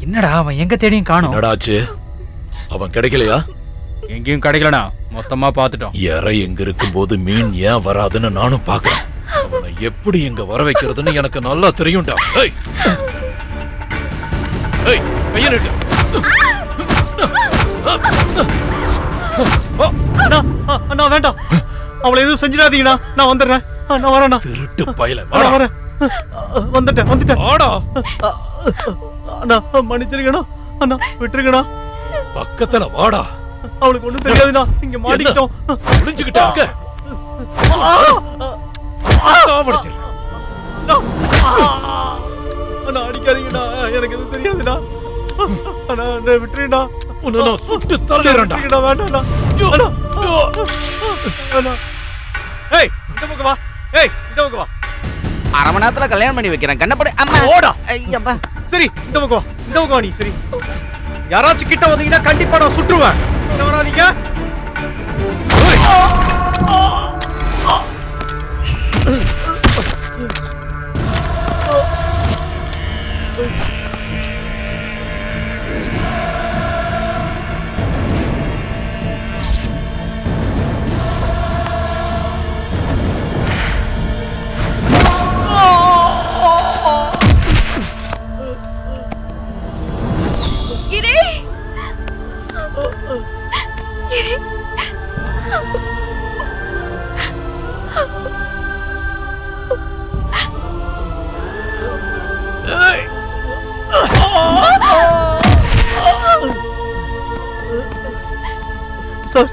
என்னடா அவன் எங்க தேடியும் காணோம். என்னடாச்சு? அவன் கிடைக்கலையா? எங்கேயும் கிடைக்கலடா, மொத்தமா பார்த்துட்டோம். இறை எங்க இருக்கும்போது மீன் ஏன் வராதுன்னு நானும் பார்க்கறேன். அவனை எப்படி எங்க வர வைக்கிறதுன்னு எனக்கு நல்லா தெரியும்டா. ஏய் ஏய் கைய நீட்டு. அண்ணா வேண்டாம், அவளை எதுவும் செஞ்சிடாதீங்கண்ணா. நான் வந்துடுறேன். நான் வரேண்ணா. திருட்டு பயல வரேன். வந்துட்டேன். ஆடா அண்ணா மன்னிச்சிருக்கண்ணா. அண்ணா விட்டுருக்கண்ணா. பக்கத்துல வாடா. அவளுக்கு ஒண்ணும் தெரியாதுண்ணா. இங்க மாட்டிக்கிட்டோம். முடிஞ்சுக்கிட்டே இருக்க. அண்ணா அடிக்காதீங்கண்ணா, எனக்கு எதுவும் தெரியாதுண்ணா. அண்ணா விட்டுருண்ணா. உன்னை நான் சுட்டு தள்ளிடுறேன்டா. வேண்டாண்ணா. அண்ணா ஏய் இந்த பக்கம் வா. ஏய் இந்த பக்கம் வா. அரை மணி நேரத்துல கல்யாணம் பண்ணி வைக்கிறேன். கண்ணப்படி அம்மா ஓடா. ஐயப்பா. சரி இந்த பக்கம் வா. இந்த பக்கம் வா நீ. சரி யாராச்சும் கிட்ட வந்தீங்கன்னா கண்டிப்பா நான் சுட்டுருவேன். என்ன வராதீங்க. கிரி கிரி சார்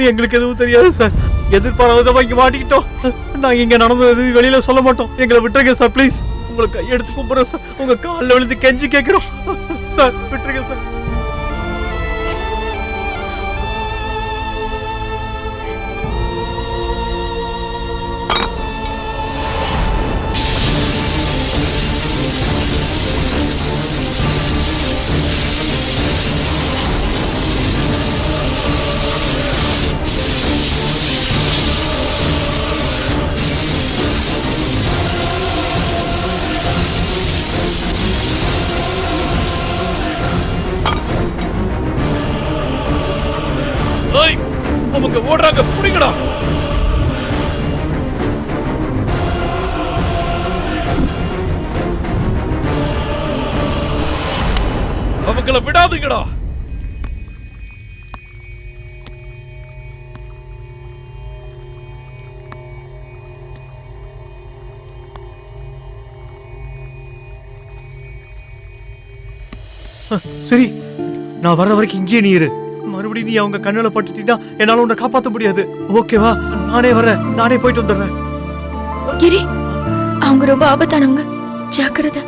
எங்களுக்கு எதுவும் தெரியாது சார். எதிர்பாராதமா இங்க மாட்டிக்கிட்டோம். நாங்க இங்க நடந்தது வெளியில சொல்ல மாட்டோம். எங்களை விட்டுருங்க சார் ப்ளீஸ். உங்களுக்கு கையெடுத்து கும்பிடுறோம் சார். உங்க காலில் விழுந்து கெஞ்சி கேட்கிறோம் சார். விட்டுருங்க சார். ஏய் அவங்க ஓடுறாங்க, புடிங்கடா. அவங்கள விடாதீங்கடா. சரி நான் வர்ற வரைக்கும் இங்கேயே நீ இரு. மறுபடியும் நீ அவங்க கண்ணுல பட்டுட்டீங்கன்னா என்னால உன்னை காப்பாற்ற முடியாது. ஓகேவா? நானே வரேன். நானே போயிட்டு வந்துடுறேன். கிரி அவங்க ரொம்ப ஆபத்தானவங்க, ஜாக்கிரதை.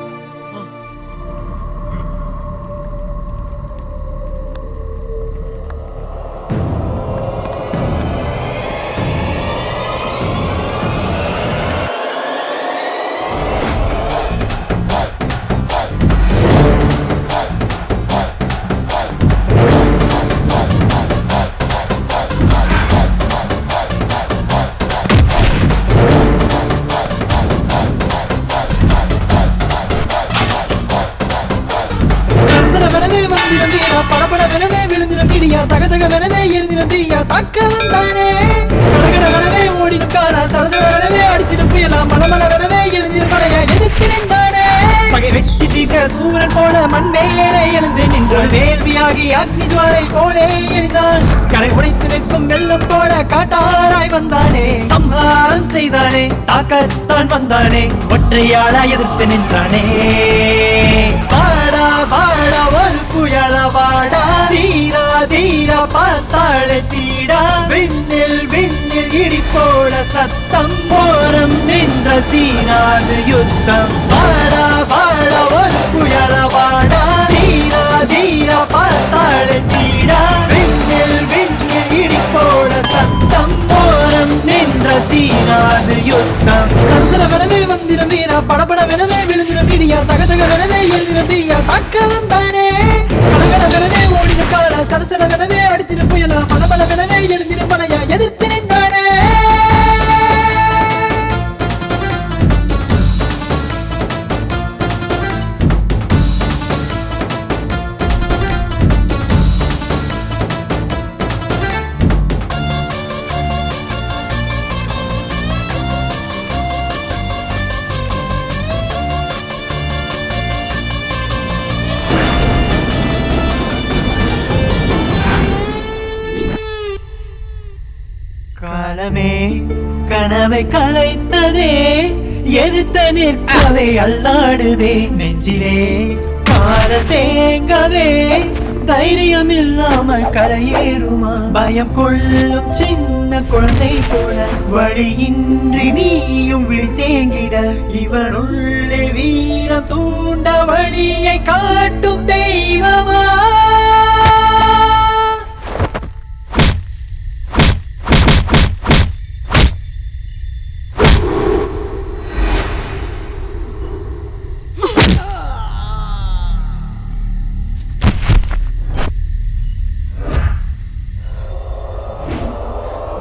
சூரன் போல மண்மேலே எழுந்து நின்றான். வேள்வியாகி அக்னி ஜுவாலை போலே எரிந்தான். கடை உடைத்து நிற்கும் வெள்ளம் போல காட்டாராய் வந்தானே. சம்ஹாரம் செய்தானே, தாக்கத்தான் வந்தானே. ஒற்றையாளா எதிர்த்து நின்றானே. வாடா வாடா ஒரு புயலா வாடா, வீரா தீரா பார்த்தாளே தீடா விண்ணில் விண்ணில் இடி போல சத்தம் ஓரம் நின்ற தீராது யுத்தம் வாடா வாடா ஒரு புயல வாடா தீரா தீரா பார்த்தாளே தீடா விண்ணில் விண்ணில் இடி போல சத்தம் ஓரம் நின்ற தீராது யுத்தம் சரசரவனவே வந்திரம் வீரா படபடவெனவே விழுந்திரம் இடியா தகதகவெனவே எழுந்திரம் தீயா தக்கலம் தானே கடகடவெனவே ஓடின கால சரசரவெனவே அடித்திரும் புயலா படபடவெனவே எழுந்திரும் மலையா எதிர்த்து நின்றானே காலமே கனவை கலைத்ததே எதிர்த்த நிற்கவே அல்லாடுதே நெஞ்சிலே பார தேங்கவே தைரியம் இல்லாமல் கரையேறுமா பயம் கொள்ளும் சின்ன குழந்தை போல வழியின்றி நீயும் விழித்தேங்கிட இவனுள்ளே வீரம் தூண்ட வழியை காட்டும் தெய்வமா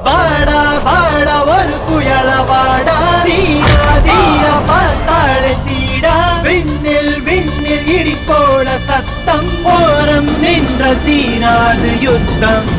வாடா வாடா ஒரு புயல வாடா தீரா தீரா பார்த்தாளே தீடா விண்ணில் விண்ணில் இடி போல சத்தம் ஓரம் நின்ற தீராது யுத்தம்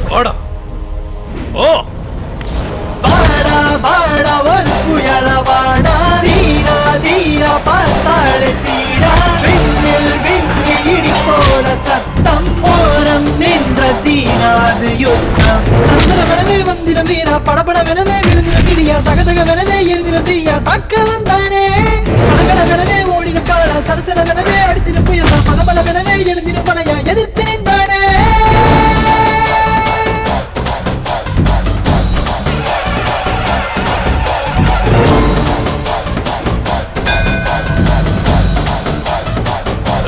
வாடா ஓ வாடா வாடா ஒரு புயல வாடா தீரா தீரா பார்த்தாளே தீடா விண்ணில் விண்ணில் இடி போல சத்தம் ஓரம் நின்ற தீராது யுத்தம் சந்திரவனவே வந்திரம் வீரா படபடவெனவே விழுந்திரம் இடியா தகதகவெனவே எழுந்திரம் தீயா தக்கலம் தானே கடகடவெனவே ஓடின கால சரசரவெனவே அடித்திரும் புயலா படபடவெனவே எழுந்திரும் மலையா எதிர்த்து நின்றானே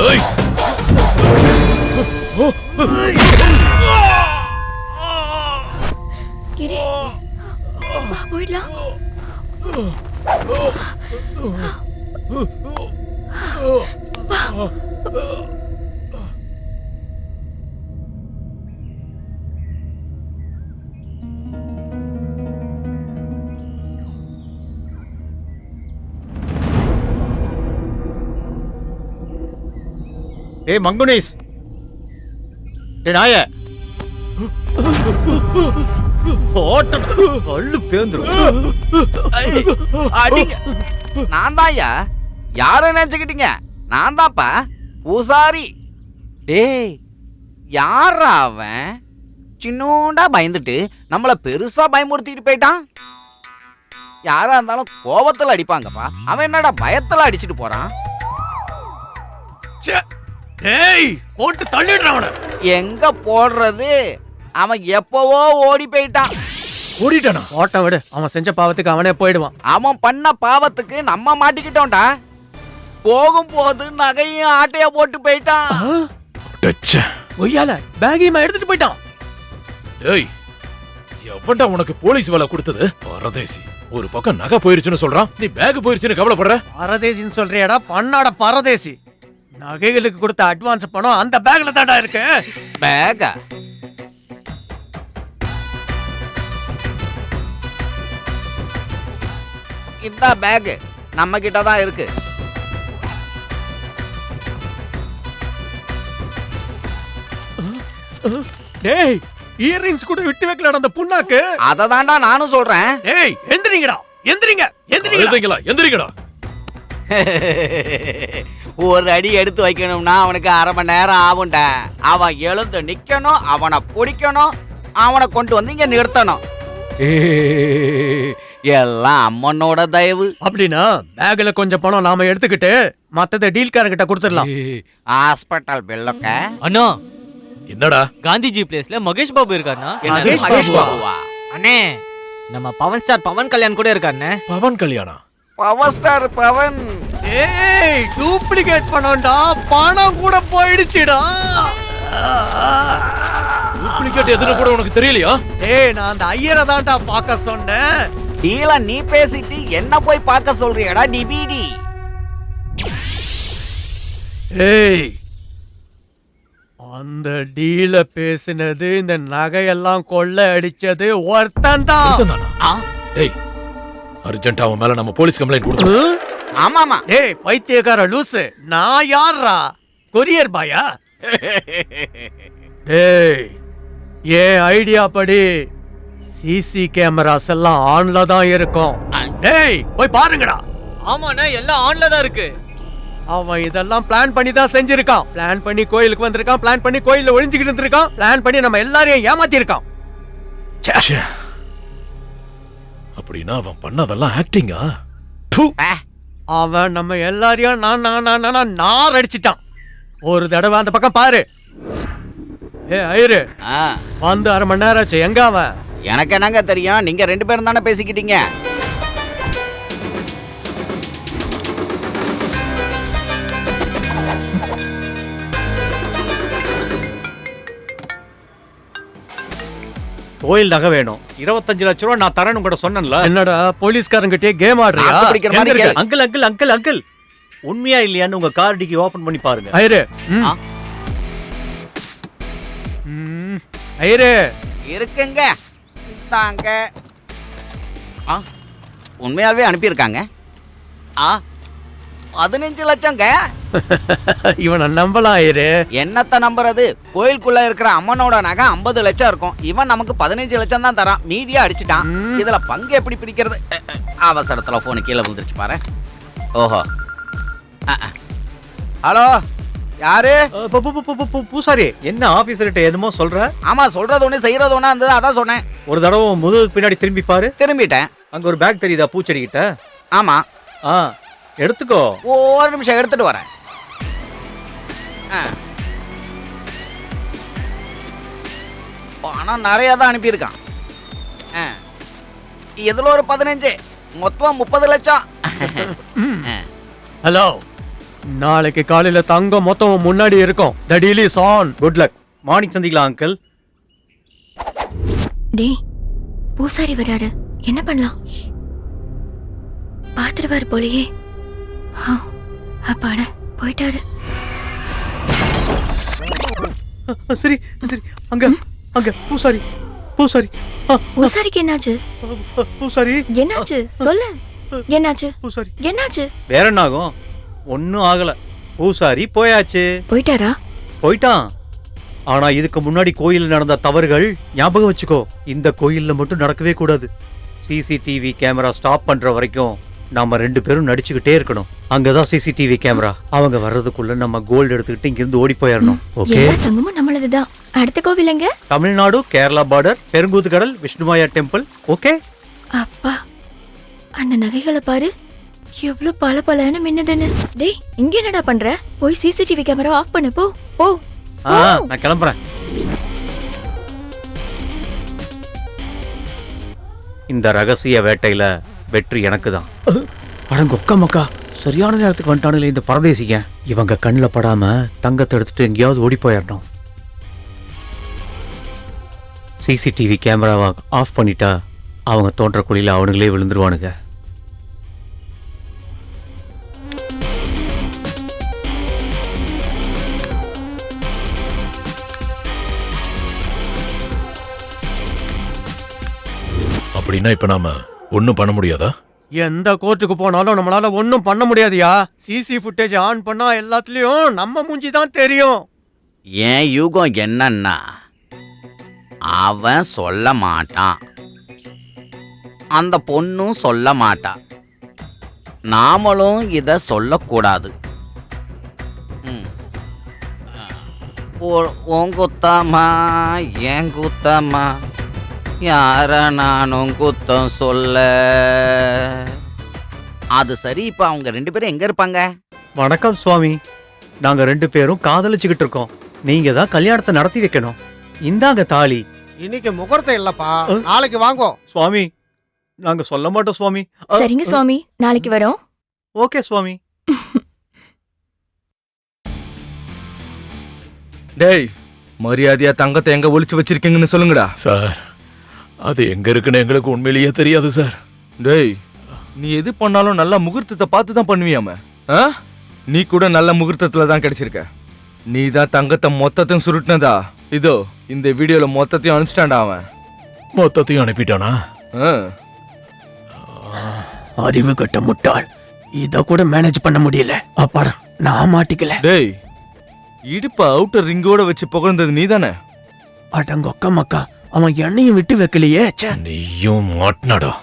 ஏய் கிரி வா போயிடலாம் ஏய் மங்குனேஷ் ஏ நாய ஓட்டம் அள்ளு பேந்துரும் அடிங்க நான் தான்யா யார நினைச்சுக்கிட்டீங்க நான் தான்ப்பா பூசாரி டேய் யாரா அவன் சின்னோண்டா பயந்துட்டு நம்மள பெருசா பயமுறுத்திட்டு போயிட்டான் யாரா இருந்தாலும் கோபத்துல அடிப்பாங்கப்பா அவன் என்னடா பயத்துல அடிச்சிட்டு போறான் ஏய் போட்டு தள்ளிடுறான் அவனை எங்க போடுறது அவன் எப்பவோ ஓடி போயிட்டான் ஓடிட்டானா ஓட்டம் விடு அவன் செஞ்ச பாவத்துக்கு அவனே போயிடுவான் அவன் பண்ண பாவத்துக்கு நம்ம மாட்டிக்கிட்டோம்டா போகும்போது நகையும் ஆட்டைய போட்டு போயிட்டான் ஒய்யால பேகையும் எடுத்துட்டு போயிட்டான் டேய் எவன்டா உனக்கு போலீஸ் வேலை கொடுத்தது பரதேசி ஒரு பக்கம் நகை போயிருச்சுன்னு சொல்றான் நீ பேக் போயிருச்சுன்னு கவலைப்படுற பரதேசின்னு சொல்றியாடா பண்ணாட பரதேசி நகைகளுக்கு கொடுத்த அட்வான்ஸ் பணம் அந்த பேக்ல தான்டா இருக்கு. பேக்கா? இந்த பேக் நம்ம கிட்ட தான் இருக்கு. டேய், இயரிங்ஸ் கூட விட்டு வைக்கலடா அந்த புண்ணாக்கு. அத தான்டா நானும் சொல்றேன். டேய், எந்திரிங்கடா, எந்திரிங்க, எந்திரிங்கடா, எந்திரிங்கடா. ஒரு அடி எடுத்து வைக்கணும்னா அவனுக்கு 1/2 மணி நேரம் ஆகும்டா. அவன் எழுந்து நிக்கணும், அவனை பிடிக்கணும், அவனை கொண்டு வந்து இங்க நிறுத்தணும். எல்லாம் அம்மனோட தயவு. அப்படின்னா பேக்ல கொஞ்சம் பணம் நாம எடுத்துக்கிட்டு மத்தத டீல்காரங்கிட்ட கொடுத்துடலாம். ஹாஸ்பிட்டல் பில்லுக்க. அண்ணா, என்னடா காந்திஜி பிளேஸ்ல மகேஷ் பாபு இருக்காருண்ணா. மகேஷ் பாபுவா? அண்ணே, நம்ம பவன் ஸ்டார் பவன் கல்யாண் கூட இருக்காருண்ணே. பவன் கல்யாணா? Power star Pawan. ஏய், டூப்ளிகேட் பணம்டா, பணம் கூட போயிடுச்சுடா. டூப்ளிகேட் எதுன்னு கூட உனக்கு தெரியலையா? ஏய், நான் அந்த ஐயரை தான்டா பார்க்க சொன்னேன். டீல நீ பேசிட்டு என்ன போய் பார்க்க சொல்றியடா டிபிடி? ஏய், அந்த டீல பேசினது, இந்த நகையெல்லாம் கொள்ள அடிச்சது ஒருத்தன் தான். டேய், அர்ஜென்ட்டா அவன் மேல நம்ம போலீஸ் கம்ப்ளைண்ட் கொடுக்கணும். ஆமாமா. ஏய், பைத்தியக்கார லூசு, நான் யாரா? கொரியர் பாயா? டேய், ஏன் ஐடியா படி சிசி கேமராஸ் எல்லாம் ஆன்ல தான் இருக்கும். டேய், போய் பாருங்கடா. ஆமாண்ணா, எல்லாம் ஆன்ல தான் இருக்கு. அவன் இதெல்லாம் பிளான் பண்ணி தான் செஞ்சிருக்கான். பிளான் பண்ணி கோயிலுக்கு வந்திருக்கான், பிளான் பண்ணி கோயில்ல ஒளிஞ்சுக்கிட்டு இருந்திருக்கான், பிளான் பண்ணி நம்ம எல்லாரையும் ஏமாத்தி இருக்கான். அப்படின்னா அவன் பண்ணதெல்லாம் ஆக்டிங்கா? அவன் நம்ம எல்லாரையும் நான் அடிச்சிட்டான். ஒரு தடவை அந்த பக்கம் பாரு. ஏ ஐயரு, வந்து 1/2 மணி நேரம் ஆச்சு. எங்க அவன்? எனக்கு என்னங்க தெரியும், நீங்க 2 பேரும் தானே பேசிக்கிட்டீங்க. கோயில் நகை வேணும், 25 லட்சம் ரூபா நான் தரேன்னு கூட சொன்னேன்ல. என்னடா போலீஸ்காரங்கிட்டே கேம் ஆடுறியா? அங்கிள் அங்கிள் அங்கிள் அங்கிள், உண்மையா இல்லையான்னு உங்க கார் டிக்கி ஓபன் பண்ணி பாருங்க. ஐயரு, ஐயரு இருக்குங்க, தாங்க. உண்மையாவே அனுப்பியிருக்காங்க. 15 லட்சங்க. இவனை நம்பலாம் ஐயரு. என்னத்த நம்புறது? கோயிலுக்குள்ள இருக்கிற அம்மனோட நகை 50 லட்சம் இருக்கும். இவன் நமக்கு 15 லட்சம் தான் தரான், மீதியா அடிச்சுட்டான். இதுல பங்கு எப்படி பிரிக்கிறது? அவசரத்துல போன் கீழே விழுந்துருச்சு பாரு. ஓஹோ, ஹலோ, யாரு? பூசாரி, என்ன ஆபீசர்கிட்ட என்னமோ சொல்ற? ஆமா, சொல்றது ஒண்ணு செய்யறது ஒண்ணா இருந்தது, அதான் சொன்னேன். ஒரு தடவை முதுகுக்கு பின்னாடி திரும்பி பாரு. திரும்பிட்டேன். அங்க ஒரு பேக் தெரியுதா பூச்செடி கிட்ட? ஆமா. எடுத்துக்கோ. ஒரு நிமிஷம் எடுத்துட்டு வரேன். பணம் நிறைய தான் அனுப்பியிருக்கான். இதுல ஒரு 15, மொத்தம் 30 லட்சம். ஹலோ, நாளைக்கு காலையில தங்கம் மொத்தம் முன்னாடி இருக்கும். The deal is on. Good luck. Morning சந்திக்கலாம் அங்கிள். டேய், பூசாரி வராரு, என்ன பண்ணலாம்? பாத்துருவாரு போலயே. அப்பாட, போயிட்டாரு. சரி சரி, அங்க அங்க பூசாரி பூசாரி பூசாரிக்கு என்னாச்சு? பூசாரி என்னாச்சு சொல்லு. என்னாச்சு? பூசாரி என்னாச்சு? வேற என்ன ஆகும்? ஒன்னும் ஆகல. பூசாரி போயாச்சு. போயிட்டாரா? போயிட்டான். ஆனா இதுக்கு முன்னாடி கோயில்ல நடந்த தவறுகள் ஞாபகம் வச்சுக்கோ. இந்த கோயில்ல மட்டும் நடக்கவே கூடாது. சிசிடிவி கேமரா ஸ்டாப் பண்ற வரைக்கும் நாம 2 பேரும் நடிச்சுக்கிட்டே இருக்கணும். அங்கதான் சிசிடிவி கேமரா. அவங்க வர்றதுக்குள்ள நம்ம கோல்டு எடுத்துக்கிட்டு இங்க இருந்து ஓடி போயிடணும். ஓகே? எல்லா தங்கமும் நம்மளதுதான். அடுத்த கோவில் எங்க? தமிழ்நாடு கேரளா பார்டர், பெருங்கூத்து கடல், விஷ்ணுமாயா டெம்பிள். ஓகே? அப்பா, அந்த நகைகளை பாரு, எவ்வளவு பளபளன்னு மின்னுதுன்னு. டேய், இங்க என்னடா பண்ற? போய் சிசிடிவி கேமரா ஆஃப் பண்ணு. போ போ. நான் கிளம்புறேன். இந்த ரகசிய வேட்டையில வெற்றி எனக்கு தான். அடங்கொக்க மக்கா, சரியான நேரத்துக்கு வந்துட்டானுங்களே இந்த பரதேசிங்க. இவங்க கண்ணில் படாம தங்கத்தை எடுத்துட்டு எங்கேயாவது ஓடி போயிடணும். சிசிடிவி கேமராவை ஆஃப் பண்ணிட்டா அவங்க தோன்ற குழியில அவனுங்களே விழுந்துருவானுங்க. அப்படின்னா இப்ப நாம ஒண்ணும் பண்ண முடியாதா? எந்த கோர்ட்டுக்கு போனாலும் நம்மளால ஒன்றும் பண்ண முடியாதுயா. சிசி ஃபுட்டேஜ் ஆன் பண்ணா எல்லாத்துலயும் நம்ம மூஞ்சி தான் தெரியும். ஏன் யூகம் என்னன்னா அவன் சொல்ல மாட்டான், அந்த பொண்ணும் சொல்ல மாட்டா, நாமளும் இத சொல்லக்கூடாது. உன் குத்தமா ஏன் குத்தமா யார நானும் குத்தம் சொல்ல. அது சரி, இப்ப அவங்க 2 பேரும் எங்க இருப்பாங்க? வணக்கம் சுவாமி, நாங்க 2 பேரும் காதலிச்சுக்கிட்டு இருக்கோம். நீங்க தான் கல்யாணத்தை நடத்தி வைக்கணும். இந்தாங்க தாலி. இன்னைக்கு முகூர்த்தம் இல்லப்பா, நாளைக்கு வாங்கோ. சுவாமி நாங்க சொல்ல மாட்டோம் சுவாமி. சரிங்க சுவாமி, நாளைக்கு வரோம். ஓகே சுவாமி. டேய், மரியாதையா தங்கத்தை எங்க ஒளிச்சு வச்சிருக்கீங்கன்னு சொல்லுங்கடா. சார், அது எங்க இருக்குன்னு எங்களுக்கு உண்மையிலேயே தெரியாது சார். டேய், நீ எது பண்ணாலும் நல்ல முகூர்த்தத்தை பார்த்து தான் பண்ணுவியாம. நீ கூட நல்ல முகூர்த்தத்துல தான் கிடைச்சிருக்க. நீ தான் தங்கத்தை மொத்தத்தையும் சுருட்டினதா. இதோ இந்த வீடியோல மொத்தத்தையும் அனுப்பிச்சிட்டான்டா அவன். மொத்தத்தையும் அனுப்பிட்டானா? அறிவு கட்ட முட்டாள், இத கூட மேனேஜ் பண்ண முடியல. அப்பாடா, நான் மாட்டிக்கல. டேய், இடுப்பு அவுட்டர் ரிங்கோட வச்சு புகழ்ந்தது நீ தானே? அடங்கொக்க மக்கா, அவன் எண்ணெயும் விட்டு வைக்கலையே. நீயும் மாட்டினாடா.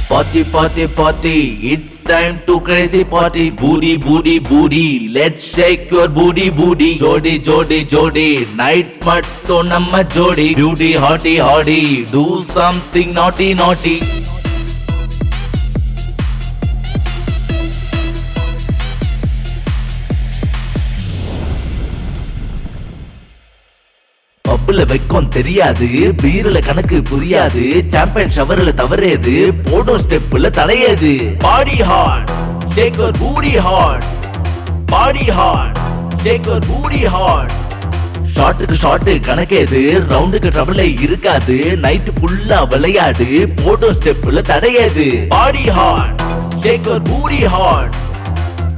Party, party, party, it's time to crazy party. Booty, booty, booty, let's shake your booty, booty. Jodi, jodi, jodi, night matto namma jodi. Beauty, hotty, hotty, do something naughty, naughty. பப்புல வெக்கம் தெரியாது, பீருல கணக்கு புரியாது, சாம்பியன் ஷவர்ல தவறேது, போடும் ஸ்டெப்ல தடையது. Body hard, shake your booty hard. Body hard, shake your booty hard. ஷாட்டுக்கு shot கணக்கேது, ரவுண்டுக்கு ட்ரபிள் இருக்காது, நைட் ஃபுல்லா விளையாடு, போடும் ஸ்டெப்ல தடையது. Body hard, shake your booty hard.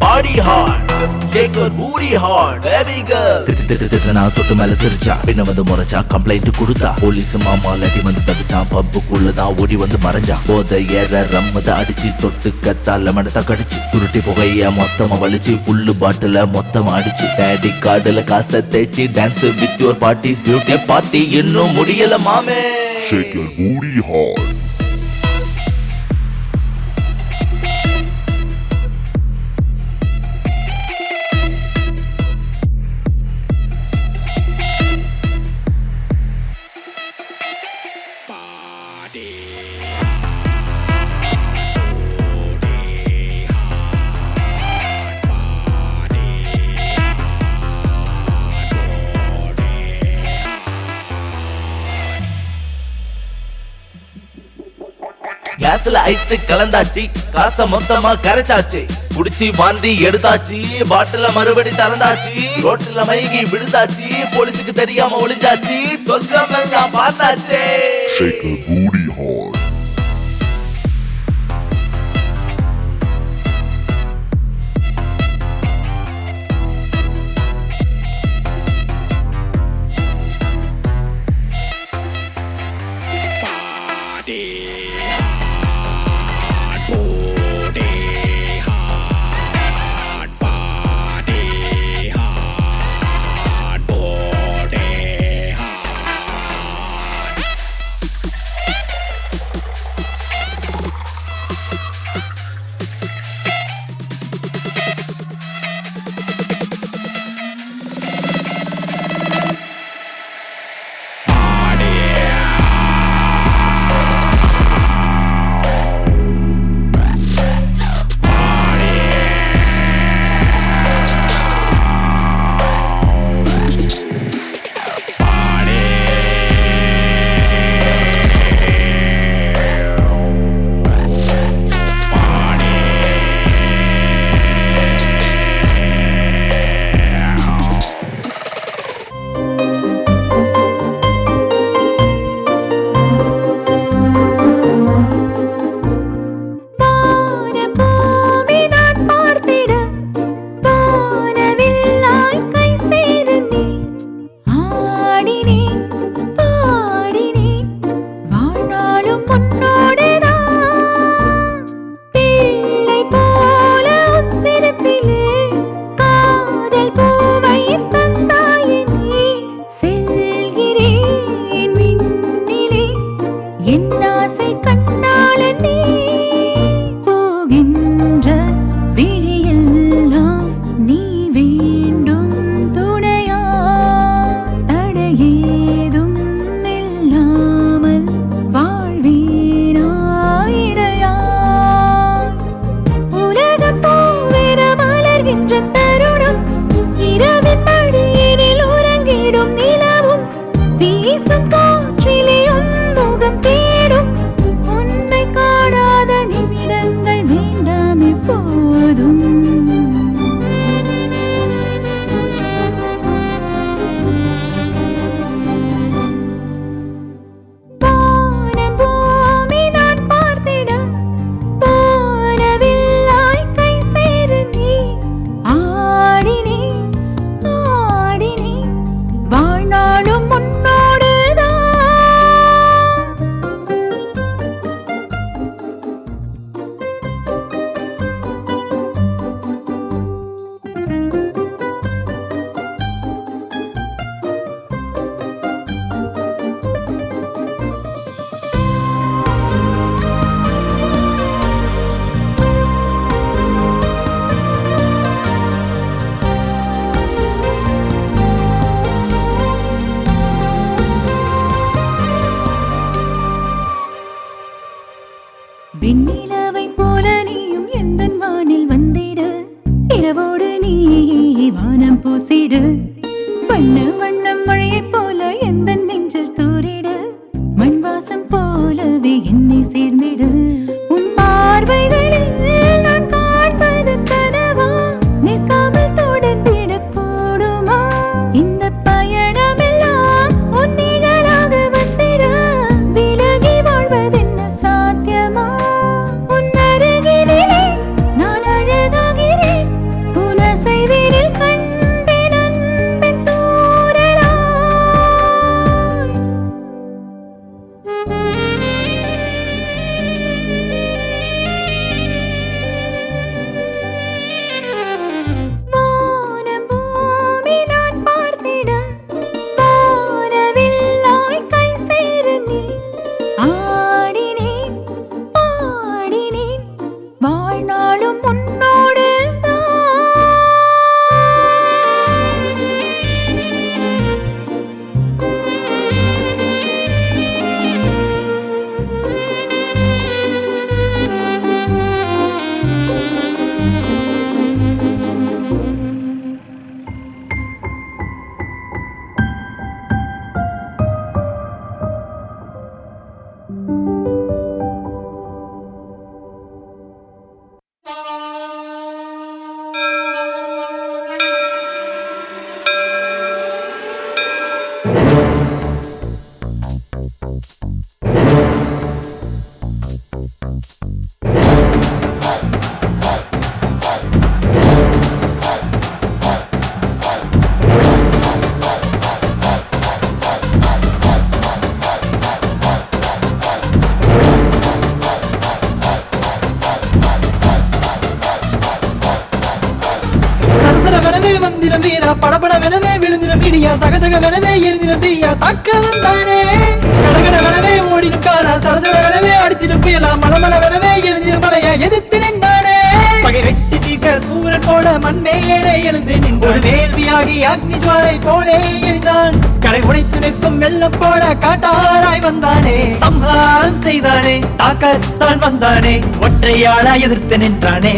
Body hard, shake your booty hard. Baby girl திட்டு நான் தொட்டு மேல சிரிச்சா, பின்ன வந்து முறைச்சா, கம்ப்ளைண்ட் கொடுத்தா, போலீஸ் மாமா லாட்டி வந்து தடுத்தான், பப்புக்குள்ளதான் ஓடி வந்து மறைஞ்சான். போத ஏற ரம்மத அடிச்சு, தொட்டு கத்தால மடத்த கடிச்சு, சுருட்டி புகைய மொத்தமா வலிச்சு, ஃபுல்லு பாட்டில மொத்தமா அடிச்சு, டேடி கார்டுல காசை தேய்ச்சி, dance with your parties beauty party இன்னும் முடியல மாமே. Shake your booty hard. கிளாஸ்ல ஐஸ் கலந்தாச்சு, காசை மொத்தமா கரைச்சாச்சு, குடிச்சு வாந்தி எடுத்தாச்சு, பாட்டில மறுபடி திறந்தாச்சு, ரோட்டுல மயங்கி விழுந்தாச்சு, போலீஸுக்கு தெரியாம ஒளிஞ்சாச்சு, சொர்க்கம் எல்லாம் பார்த்தாச்சு. வெண்ணிலவை போல நீயும் எந்தன் வானில் வந்திடு, இரவோடு நீ வானம் பூசிடு, வண்ண வண்ணம் மழையைப் போல எந்தன் நெஞ்சில் தூரிடு, மண் வாசம் போலவே என்னை சேர்ந்திடு. உன் பார்வைகளில் நான் காண்பது கனவா, நிற்காமல் தொடர்ந்திடக் கூடுமா? இந்த பயணமெல்லாம் உன் நிழலாக வந்திட, விலகி வாழ்வதென்ன சாத்தியமா? உன் அருகிலே நான் அழகாகிறேன், உன் அசைவினில் கண்டேன் அன்பின் தூர வந்திரம் வீரா படபடவெனவே விழுந்திரம் இடியா தகதகவெனவே எழுந்திரம் தீயா தக்கவன் தானே கடகடவெனவே ஓடினும் காலா சரதவெனவே அடித்திடும் புயலா மலமளவெனவே எழுந்திரும் மலையா எதிர்த்து நின்றானே பகை வெட்டி தீர்க்க சூரன் போல மண்மேலே எழுந்து நின்று வேள்வியாகி அக்னி ஜுவாலை போலே எரிந்தான் கடை உடைத்து நிற்கும் வெள்ளம் போல காட்டாராய் வந்தானே சம்ஹாரம் செய்தானே தாக்கத்தான் வந்தானே ஒற்றையாளா எதிர்த்து நின்றானே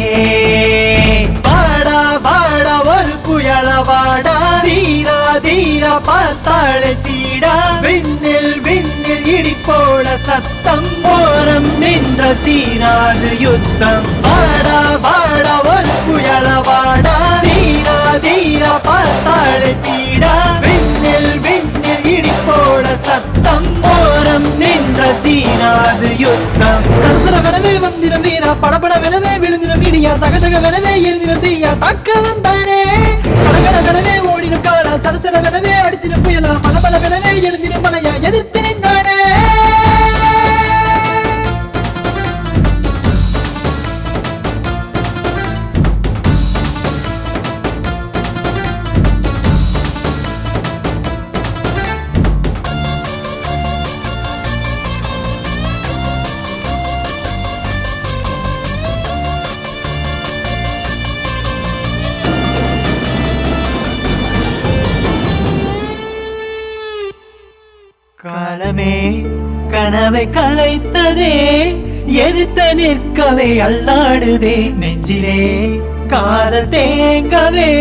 வாடா வாடா ஒரு புயலா வாடா தீரா தீரா பார்த்தாளே தீடா விண்ணில் விண்ணில் இடி போல சத்தம் ஓரம் நின்ற தீராது யுத்தம் வாடா வாடா ஒரு புயலா வாடா தீரா தீரா பார்த்தாளே தீடா விண்ணில் விண்ணில் இடி போல சத்தம் ஓரம் நின்ற தீராது யுத்தம் சரசரவெனவே வந்திரம் வீரா படபடவெனவே விழுந்திரம் இடியா தகதகவெனவே எழுந்திரம் தீயா தக்கவன் தானே கடகடவெனவே ஓடினும் காலா சரசரவெனவே அடித்திடும் புயலா மலமளவெனவே எழுந்திரும் மலையா எதிர்த்து நின்றானே காலமே கனவை கலைத்ததே எதிர்த்து நிற்கவே அல்லாடுதே நெஞ்சிலே காதல் தேங்கவே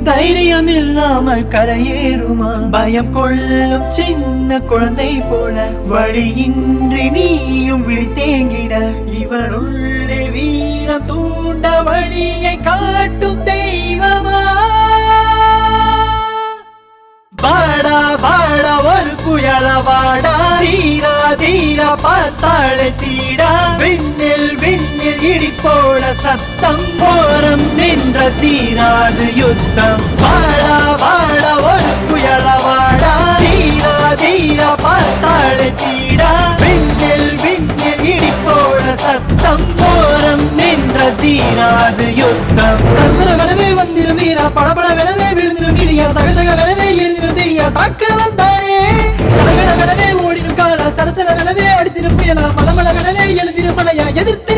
தைரியம் இல்லாமல் கரையேறுமா பயம் கொள்ளும் சின்ன குழந்தை போல வழியின்றி நீயும் விழித்தேங்கிட இவனுள்ளே வீரம் தூண்ட வழியை காட்டும் தெய்வமா வாடா வாடா ஒரு புயலா வாடா தீரா தீரா பார்த்தாளே தீடா விண்ணில் விண்ணில் இடி போல சத்தம் ஓரம் நின்ற தீராது யுத்தம் வாடா வாடா ஒரு புயலா வாடா தீரா தீரா பார்த்தாளே தீடா விண்ணில் விண்ணில் இடி போல சத்தம் ஓரம் நின்ற தீராது யுத்தம் சரசரவெனவே வந்திரும் வீரா படபடவெனவே விழுந்திரும் இடியா தகதகவெனவே எழுந்திரும் தீயா தக்கவன் தானே கடகடவெனவே ஓடினும் காலா சரசரவெனவே அடித்திடும் புயலா மலமளவெனவே எழுந்திரும் மலையா எதிர்த்து